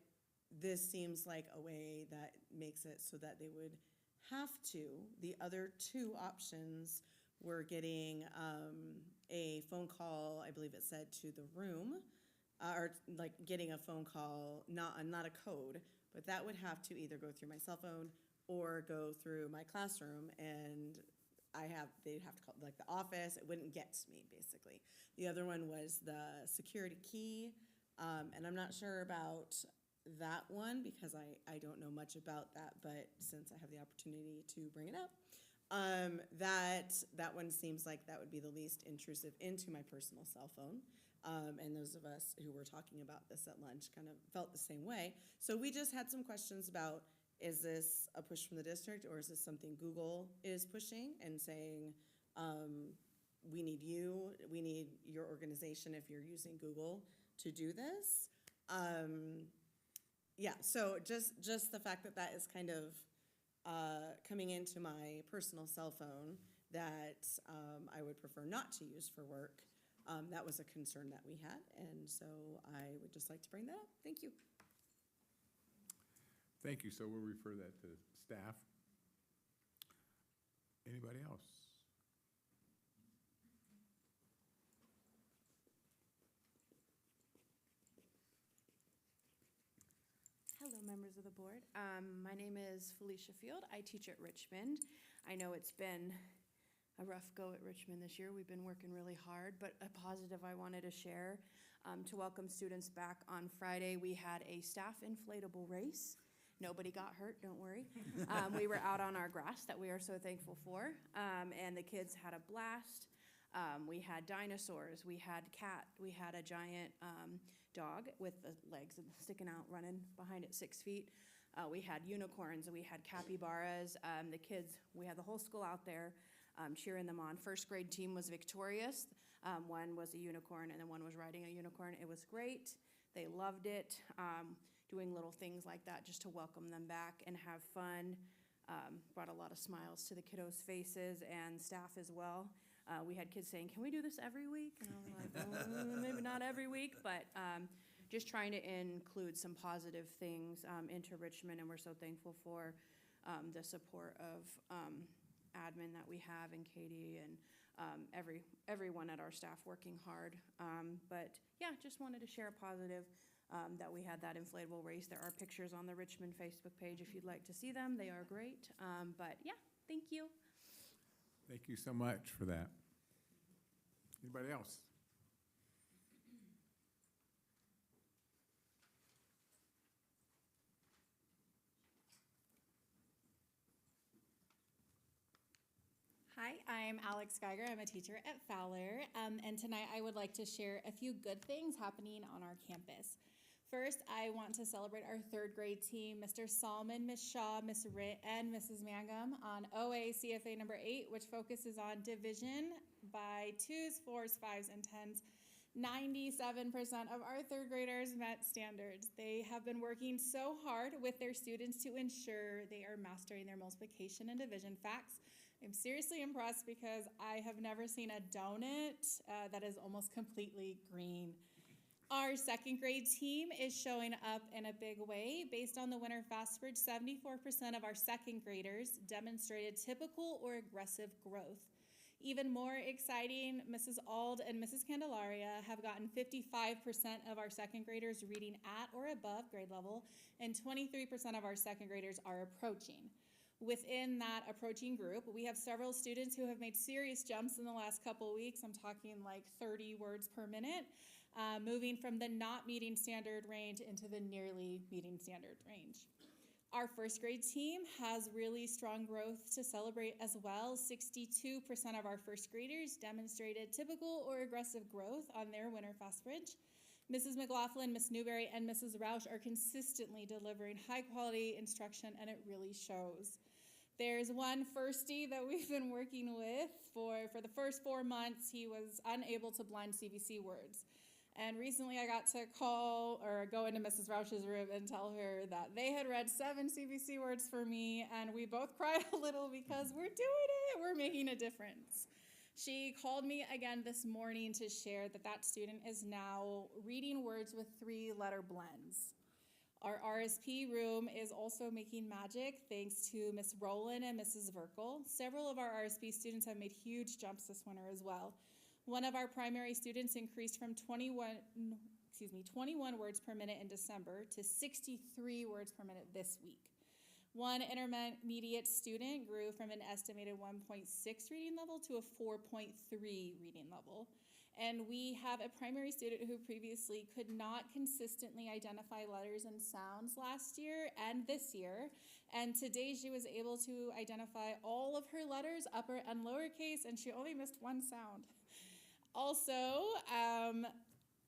this seems like a way that makes it so that they would have to. The other 2 options were getting a phone call, I believe it said, to the room, or like getting a phone call, not a code, but that would have to either go through my cell phone or go through my classroom, and they'd have to call like the office. It wouldn't get to me, basically. The other one was the security key, and I'm not sure about that one because I don't know much about that, but since I have the opportunity to bring it up, that one seems like that would be the least intrusive into my personal cell phone. And those of us who were talking about this at lunch kind of felt the same way. So we just had some questions about, is this a push from the district, or is this something Google is pushing and saying, we need your organization if you're using Google to do this? So just the fact that is kind of coming into my personal cell phone that I would prefer not to use for work, that was a concern that we had, and so I would just like to bring that up. Thank you. Thank you. So we'll refer that to staff. Anybody else? Hello, members of the board. My name is Felicia Field. I teach at Richmond. I know it's been a rough go at Richmond this year. We've been working really hard, but a positive I wanted to share to welcome students back on Friday. We had a staff inflatable race. Nobody got hurt, don't worry. We were out on our grass that we are so thankful for, and the kids had a blast. We had dinosaurs, we had cat, we had a giant dog with the legs sticking out, running behind it 6 feet. We had unicorns, we had capybaras. The kids, we had the whole school out there cheering them on. First grade team was victorious. One was a unicorn, and then one was riding a unicorn. It was great. They loved it. Doing little things like that just to welcome them back and have fun. Brought a lot of smiles to the kiddos' faces and staff as well. We had kids saying, "Can we do this every week?" And I was like, maybe not every week, but just trying to include some positive things into Richmond, and we're so thankful for the support of admin that we have, and Katie, and everyone at our staff working hard. But yeah, just wanted to share a positive that we had that inflatable race. There are pictures on the Richmond Facebook page if you'd like to see them. They are great. But yeah, thank you. Thank you so much for that. Anybody else? Hi, I'm Alex Geiger. I'm a teacher at Fowler, and tonight I would like to share a few good things happening on our campus. First, I want to celebrate our third grade team, Mr. Salman, Ms. Shaw, Ms. Ritt, and Mrs. Mangum on OA CFA number 8, which focuses on division by 2s, 4s, 5s, and 10s. 97% of our third graders met standards. They have been working so hard with their students to ensure they are mastering their multiplication and division facts. I'm seriously impressed because I have never seen a donut that is almost completely green. Our second grade team is showing up in a big way. Based on the Winter FastBridge, 74% of our second graders demonstrated typical or aggressive growth. Even more exciting, Mrs. Ald and Mrs. Candelaria have gotten 55% of our second graders reading at or above grade level, and 23% of our second graders are approaching. Within that approaching group, we have several students who have made serious jumps in the last couple weeks. I'm talking like 30 words per minute, moving from the not meeting standard range into the nearly meeting standard range. Our first grade team has really strong growth to celebrate as well. 62% of our first graders demonstrated typical or aggressive growth on their Winter FastBridge. Mrs. McLaughlin, Ms. Newberry, and Mrs. Roush are consistently delivering high-quality instruction, and it really shows. There's one firstie that we've been working with for the first 4 months. He was unable to blind CVC words. And recently I got to go into Mrs. Roush's room and tell her that they had read 7 CVC words for me, and we both cried a little because we're doing it, we're making a difference. She called me again this morning to share that that student is now reading words with 3-letter blends. Our RSP room is also making magic thanks to Ms. Rowland and Mrs. Verkel. Several of our RSP students have made huge jumps this winter as well. One of our primary students increased from 21 words per minute in December to 63 words per minute this week. One intermediate student grew from an estimated 1.6 reading level to a 4.3 reading level. And we have a primary student who previously could not consistently identify letters and sounds last year and this year. And today she was able to identify all of her letters, upper and lowercase, and she only missed one sound. Also,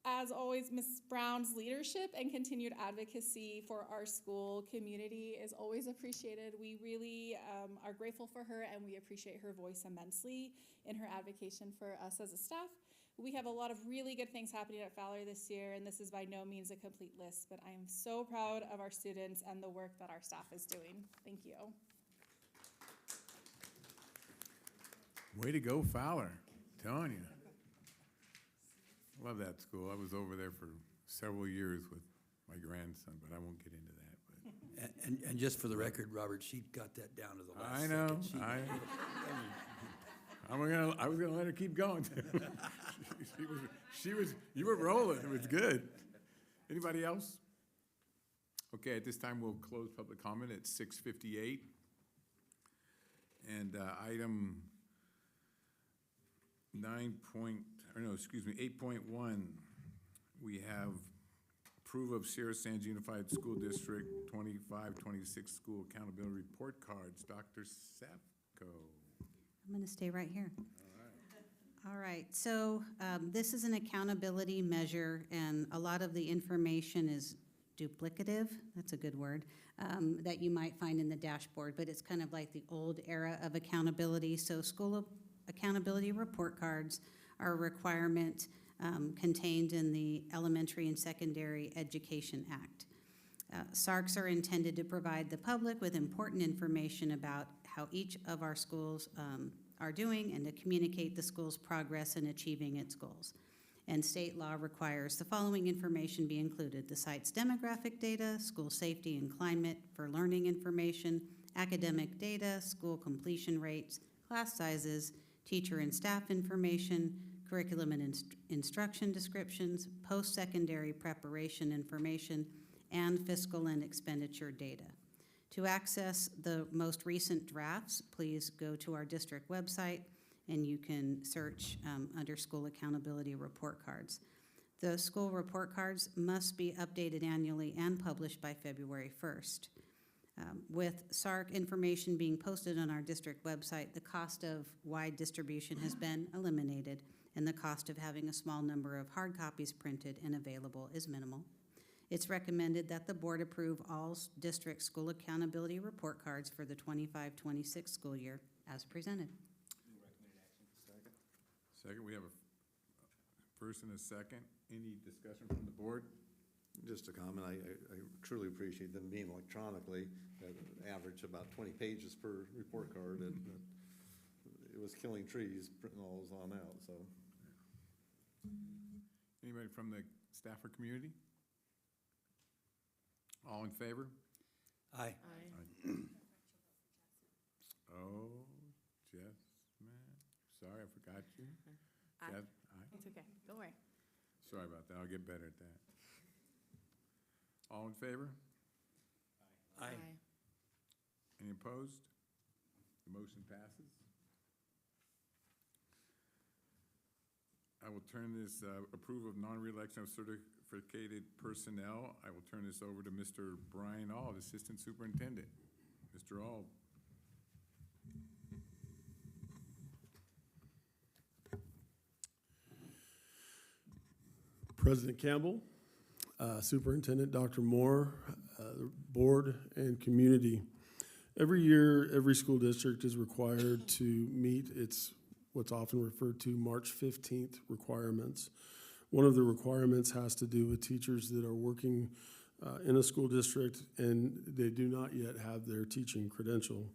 as always, Ms. Brown's leadership and continued advocacy for our school community is always appreciated. We really are grateful for her, and we appreciate her voice immensely in her advocacy for us as a staff. We have a lot of really good things happening at Fowler this year, and this is by no means a complete list, but I am so proud of our students and the work that our staff is doing. Thank you. Way to go, Fowler. Telling you. Love that school. I was over there for several years with my grandson, but I won't get into that. But And just for the record, Robert Sheet got that down to the last I know. second. I was gonna let her keep going. You were rolling. It was good. Anybody else? Okay, at this time, we'll close public comment at 6:58. And item 8.1, we have approve of Sierra Sands Unified School District 25-26 School Accountability Report Cards. Dr. Safko. I'm going to stay right here. All right, so this is an accountability measure, and a lot of the information is duplicative, that's a good word, that you might find in the dashboard, but it's kind of like the old era of accountability. So school accountability report cards are a requirement contained in the Elementary and Secondary Education Act. SARCs are intended to provide the public with important information about how each of our schools are doing and to communicate the school's progress in achieving its goals. And state law requires the following information be included: the site's demographic data, school safety and climate for learning information, academic data, school completion rates, class sizes, teacher and staff information, curriculum and instruction descriptions, post-secondary preparation information, and fiscal and expenditure data. To access the most recent drafts, please go to our district website and you can search under School Accountability Report Cards. The school report cards must be updated annually and published by February 1st. With SARC information being posted on our district website, the cost of wide distribution has been eliminated, and the cost of having a small number of hard copies printed and available is minimal. It's recommended that the board approve all district school accountability report cards for the 25-26 school year as presented. Second, we have a first and a second. Any discussion from the board? Just a comment, I truly appreciate them being electronically, at an average about 20 pages per report card, and it was killing trees printing all those on out, so. Anybody from the staff or community? All in favor? Aye. Oh, Jasmine, sorry, I forgot you. Aye. Aye. It's okay, don't worry. Sorry about that, I'll get better at that. All in favor? Aye. Any opposed? The motion passes. I will turn this approval of non-reelection of certificated personnel. I will turn this over to Mr. Brian Auld, Assistant Superintendent. Mr. Auld. President Campbell, Superintendent Dr. Moore, the board and community. Every year, every school district is required to meet its what's often referred to March 15th requirements. One of the requirements has to do with teachers that are working in a school district and they do not yet have their teaching credential.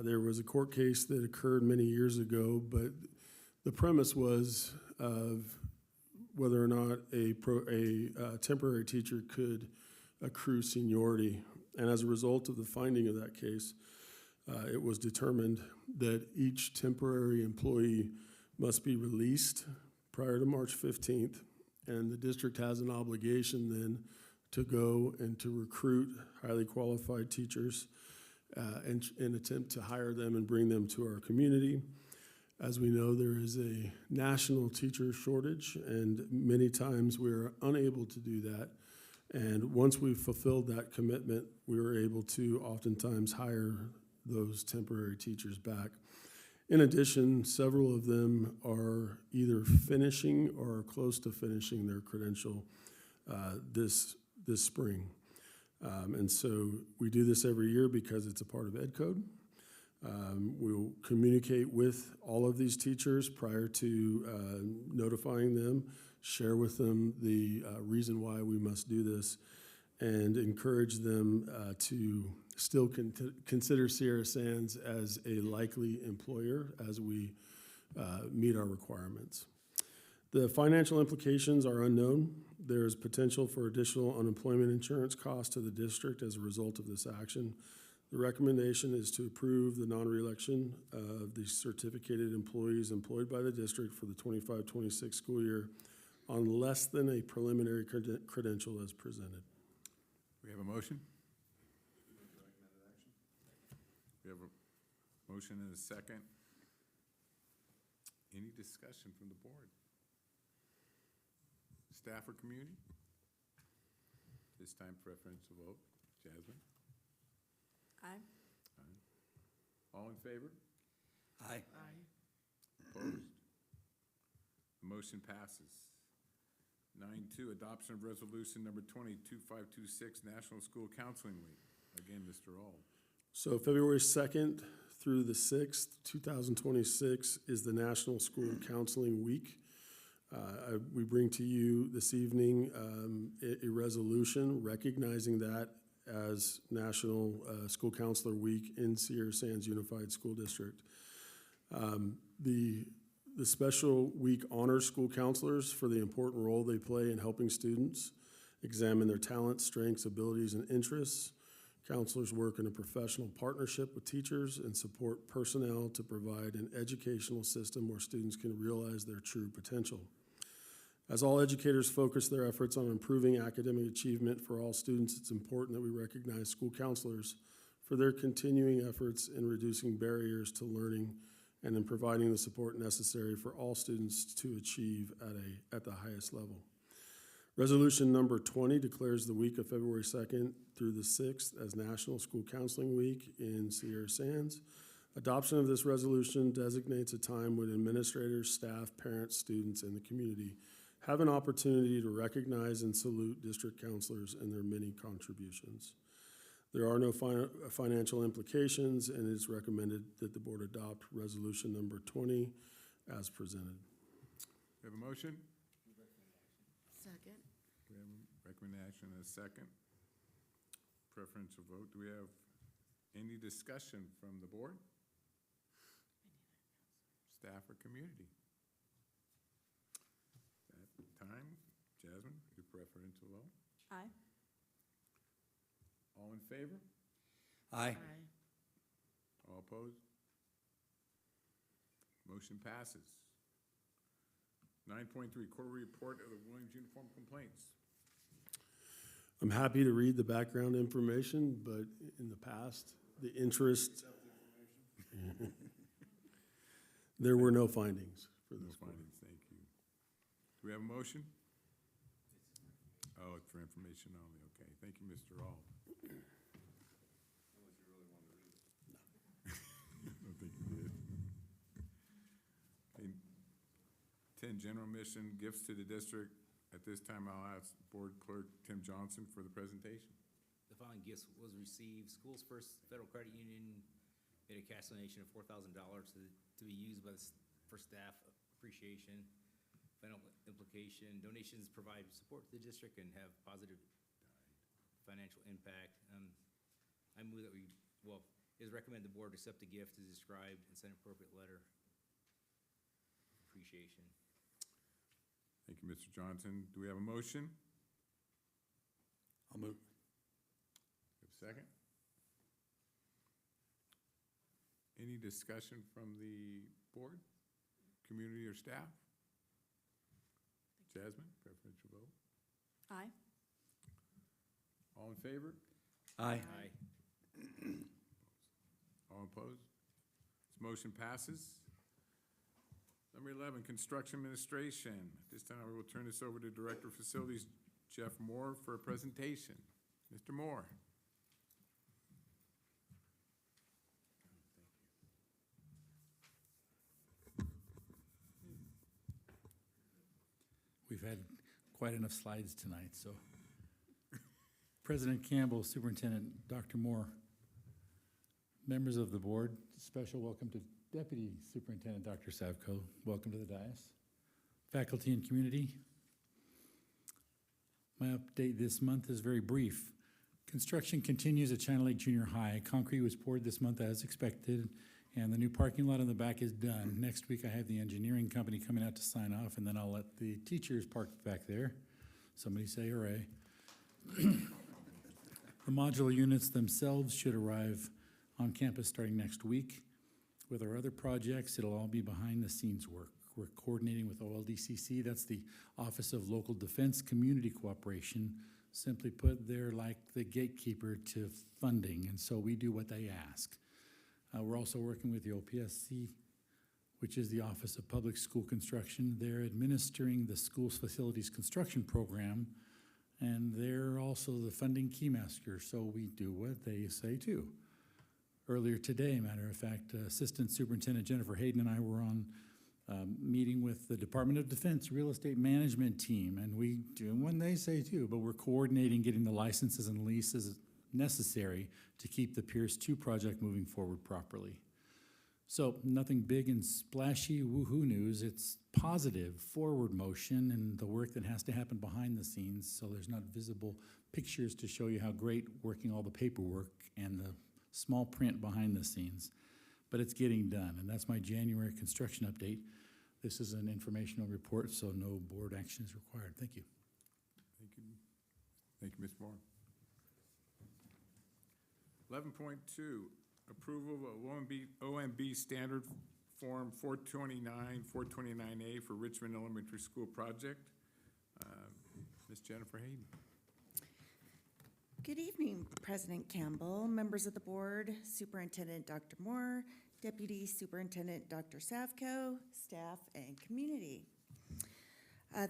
There was a court case that occurred many years ago, but the premise was of whether or not a temporary teacher could accrue seniority. And as a result of the finding of that case, it was determined that each temporary employee must be released prior to March 15th, and the district has an obligation then to go and to recruit highly qualified teachers and attempt to hire them and bring them to our community. As we know, there is a national teacher shortage, and many times we are unable to do that. And once we've fulfilled that commitment, we were able to oftentimes hire those temporary teachers back. In addition, several of them are either finishing or close to finishing their credential this spring. And so we do this every year because it's a part of Ed Code. We'll communicate with all of these teachers prior to notifying them, share with them the reason why we must do this, and encourage them to still consider Sierra Sands as a likely employer as we meet our requirements. The financial implications are unknown. There is potential for additional unemployment insurance costs to the district as a result of this action. The recommendation is to approve the non-reelection of the certificated employees employed by the district for the 25-26 school year on less than a preliminary credential as presented. We have a motion? We have a motion and a second. Any discussion from the board? Staff or community? This time preferential vote. Jasmine? Aye. All in favor? Aye. Opposed? The motion passes. 9.2, adoption of resolution number 2526, National School Counseling Week. Again, Mr. Auld. So February 2nd through the 6th, 2026 is the National School Counseling Week. We bring to you this evening a resolution recognizing that as National School Counselor Week in Sierra Sands Unified School District. The special week honors school counselors for the important role they play in helping students examine their talents, strengths, abilities, and interests. Counselors work in a professional partnership with teachers and support personnel to provide an educational system where students can realize their true potential. As all educators focus their efforts on improving academic achievement for all students, it's important that we recognize school counselors for their continuing efforts in reducing barriers to learning and in providing the support necessary for all students to achieve at the highest level. Resolution number 20 declares the week of February 2nd through the 6th as National School Counseling Week in Sierra Sands. Adoption of this resolution designates a time when administrators, staff, parents, students, and the community have an opportunity to recognize and salute district counselors and their many contributions. There are no financial implications, and it is recommended that the board adopt resolution number 20 as presented. We have a motion? Second. We have a recommendation and a second. Preferential vote. Do we have any discussion from the board? Staff or community? That time, Jasmine, your preferential vote. Aye. All in favor? Aye. All opposed? Motion passes. 9.3, quarterly report of the Williams Uniform Complaints. I'm happy to read the background information, but in the past, the interest, there were no findings for No this quarter. findings, thank you. Do we have a motion? Oh, it's for information only, okay. Thank you, Mr. All. I don't think you did. Okay. 10, general mission, gifts to the district. At this time, I'll ask Board Clerk Tim Johnson for the presentation. The following gifts was received. School's First Federal Credit Union made a cash donation of $4,000 to be used for staff appreciation. Final implication, donations provide support to the district and have positive financial impact. I move that it is recommended the board accept the gift as described and send an appropriate letter of appreciation. Thank you, Mr. Johnson. Do we have a motion? I'll move. Have a second? Any discussion from the board, community, or staff? Jasmine, preferential vote. Aye. All in favor? Aye. All opposed? This motion passes. Number 11, construction administration. At this time, we will turn this over to Director of Facilities, Jeff Moore, for a presentation. Mr. Moore. We've had quite enough slides tonight, so. President Campbell, Superintendent Dr. Moore, members of the board, special welcome to Deputy Superintendent Dr. Savko. Welcome to the dais. Faculty and community. My update this month is very brief. Construction continues at China Lake Junior High. Concrete was poured this month as expected, and the new parking lot in the back is done. Next week, I have the engineering company coming out to sign off, and then I'll let the teachers park back there. Somebody say hooray. The modular units themselves should arrive on campus starting next week. With our other projects, it'll all be behind the scenes work. We're coordinating with OLDCC, that's the Office of Local Defense Community Cooperation. Simply put, they're like the gatekeeper to funding, and so we do what they ask. We're also working with the OPSC, which is the Office of Public School Construction. They're administering the school's facilities construction program, and they're also the funding keymaster, so we do what they say too. Earlier today, matter of fact, Assistant Superintendent Jennifer Hayden and I were on meeting with the Department of Defense Real Estate Management Team, and we do what they say too, but we're coordinating getting the licenses and leases necessary to keep the Pierce 2 project moving forward properly. So nothing big and splashy woohoo news. It's positive forward motion and the work that has to happen behind the scenes, so there's not visible pictures to show you how great working all the paperwork and the small print behind the scenes. But it's getting done, and that's my January construction update. This is an informational report, so no board action is required. Thank you. Thank you. Thank you, Ms. Moore. 11.2, approval of OMB Standard Form 429, 429A for Richmond Elementary School project. Ms. Jennifer Hayden. Good evening, President Campbell, members of the board, Superintendent Dr. Moore, Deputy Superintendent Dr. Savko, staff, and community.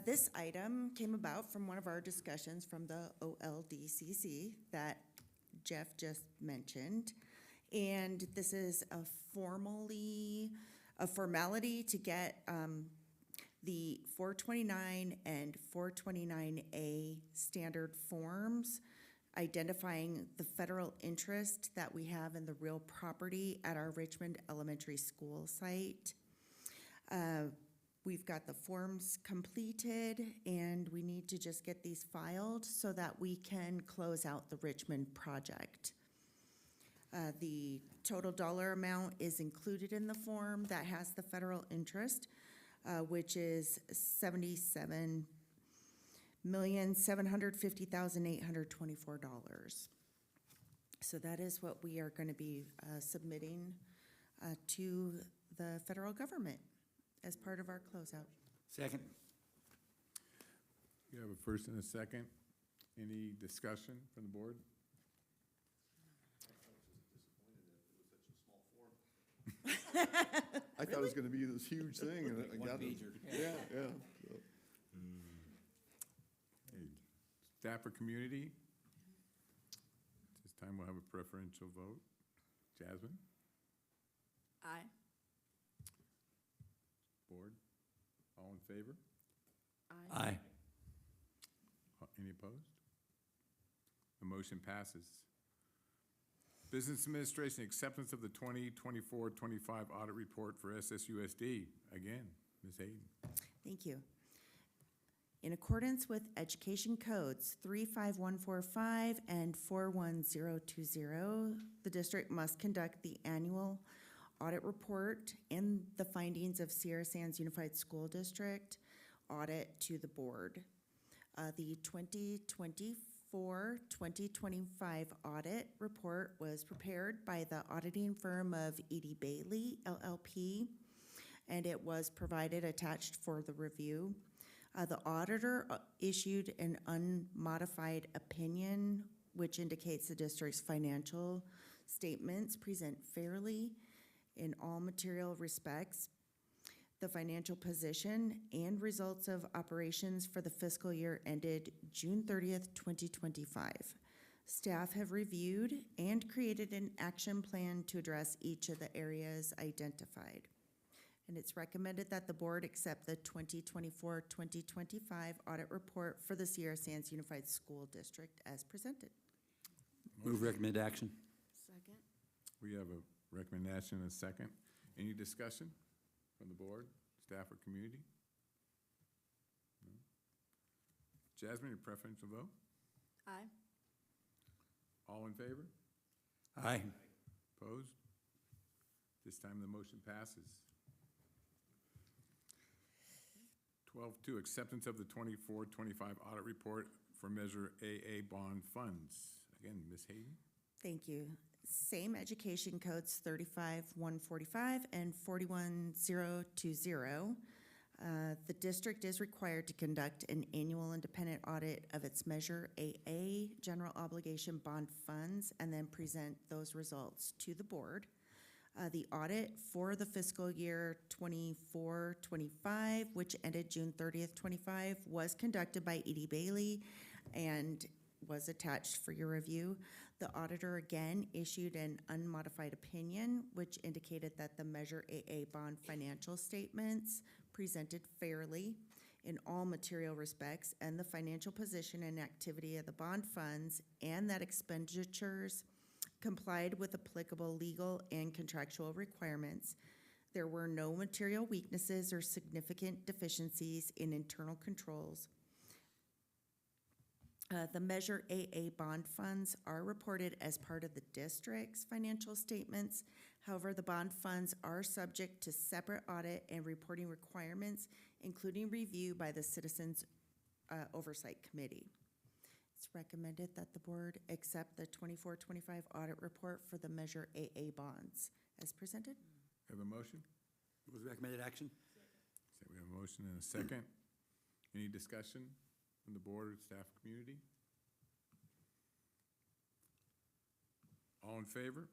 This item came about from one of our discussions from the OLDCC that Jeff just mentioned. And this is a formality to get the 429 and 429A standard forms, identifying the federal interest that we have in the real property at our Richmond Elementary School site. We've got the forms completed, and we need to just get these filed so that we can close out the Richmond project. The total dollar amount is included in the form that has the federal interest, which is $77,750,824. So that is what we are going to be submitting to the federal government as part of our closeout. Second. You have a first and a second. Any discussion from the board? I thought it was gonna be this huge thing, and I One got it. pager. Yeah, yeah. So, Hey, staff or community? This time we'll have a preferential vote. Jasmine? Aye. Board? All in favor? Aye. Any opposed? The motion passes. Business Administration, acceptance of the 2024-25 audit report for SSUSD. Again, Ms. Hayden. Thank you. In accordance with Education Codes 35145 and 41020, the district must conduct the annual audit report and the findings of Sierra Sands Unified School District audit to the board. The 2024-2025 audit report was prepared by the auditing firm of E.D. Bailey, LLP, and it was provided attached for the review. The auditor issued an unmodified opinion, which indicates the district's financial statements present fairly in all material respects. The financial position and results of operations for the fiscal year ended June 30th, 2025. Staff have reviewed and created an action plan to address each of the areas identified. And it's recommended that the board accept the 2024-2025 audit report for the Sierra Sands Unified School District as presented. Move recommended action. Second? We have a recommendation and a second. Any discussion from the board, staff, or community? No? Jasmine, your preferential vote? Aye. All in favor? Aye. Opposed? This time the motion passes. 12.2, acceptance of the 24-25 audit report for Measure AA bond funds. Again, Ms. Hayden. Thank you. Same education codes 35145 and 41020. The district is required to conduct an annual independent audit of its Measure AA general obligation bond funds and then present those results to the board. The audit for the fiscal year 24-25, which ended June 30th, 25, was conducted by E.D. Bailey and was attached for your review. The auditor again issued an unmodified opinion, which indicated that the Measure AA bond financial statements presented fairly in all material respects, and the financial position and activity of the bond funds, and that expenditures complied with applicable legal and contractual requirements. There were no material weaknesses or significant deficiencies in internal controls. The Measure AA bond funds are reported as part of the district's financial statements. However, the bond funds are subject to separate audit and reporting requirements, including review by the Citizens Oversight Committee. It's recommended that the board accept the 24-25 audit report for the Measure AA bonds as presented. Have a motion? Move recommended action. So we have a motion and a second. Any discussion from the board, staff, community? All in favor?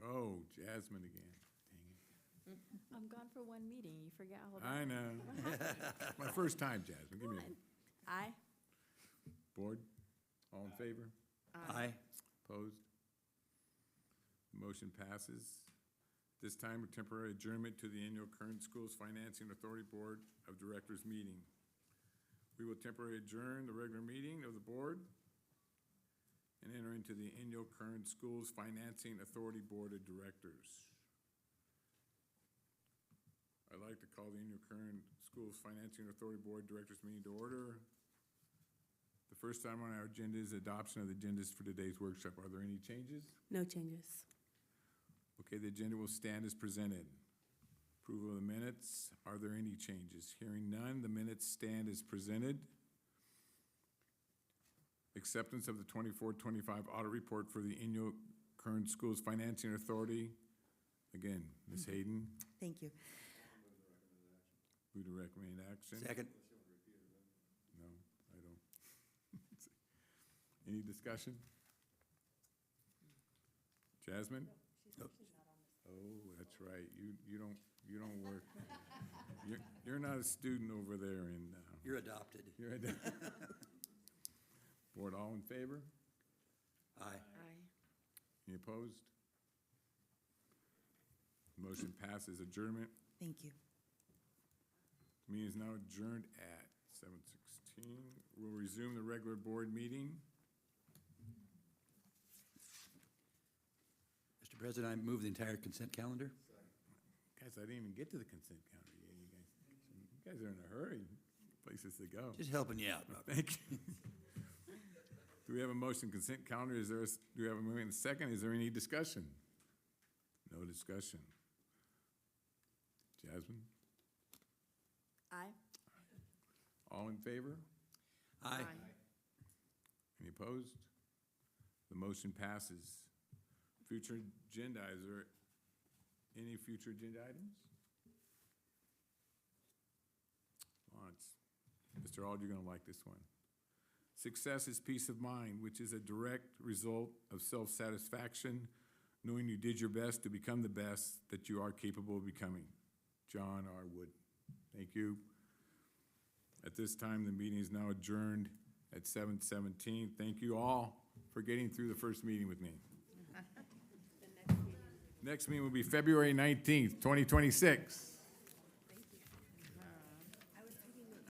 Oh, Jasmine again. Dang it. I'm gone for one meeting. You forget all about I it. know. My first time, Jasmine. Give me Aye. a board. All in favor? Aye. Opposed? Motion passes. This time, a temporary adjournment to the annual Current Schools Financing Authority Board of Directors meeting. We will temporarily adjourn the regular meeting of the board and enter into the annual Current Schools Financing Authority Board of Directors. I'd like to call the annual Current Schools Financing Authority Board of Directors meeting to order. The first item on our agenda is adoption of the agendas for today's workshop. Are there any changes? No changes. Okay, the agenda will stand as presented. Approval of the minutes. Are there any changes? Hearing none, the minutes stand as presented. Acceptance of the 24-25 audit report for the annual Current Schools Financing Authority. Again, Ms. Hayden, Thank you. move to recommend action. Second. No, I don't. Any discussion? Jasmine? Nope. Oh, that's right. You don't work. You're not a student over there in, You're adopted. you're at Board, all in favor? Aye. Any opposed? Motion passes. Adjournment. Thank you. Meeting is now adjourned at 7:16. We'll resume the regular board meeting. Mr. President, I move the entire consent calendar. Guys, I didn't even get to the consent calendar yet. You guys are in a hurry. Places to go. Just helping you out, Robert. Thank you. Do we have a motion consent calendar? Do we have a movement and a second? Is there any discussion? No discussion. Jasmine? Aye. All in favor? Aye. Any opposed? The motion passes. Future agenda, is there any future agenda items? Lawrence, Mr. Ald, you're gonna like this one. Success is peace of mind, which is a direct result of self-satisfaction, knowing you did your best to become the best that you are capable of becoming. John R. Wood. Thank you. At this time, the meeting is now adjourned at 7:17. Thank you all for getting through the first meeting with me. Next meeting will be February 19th, 2026.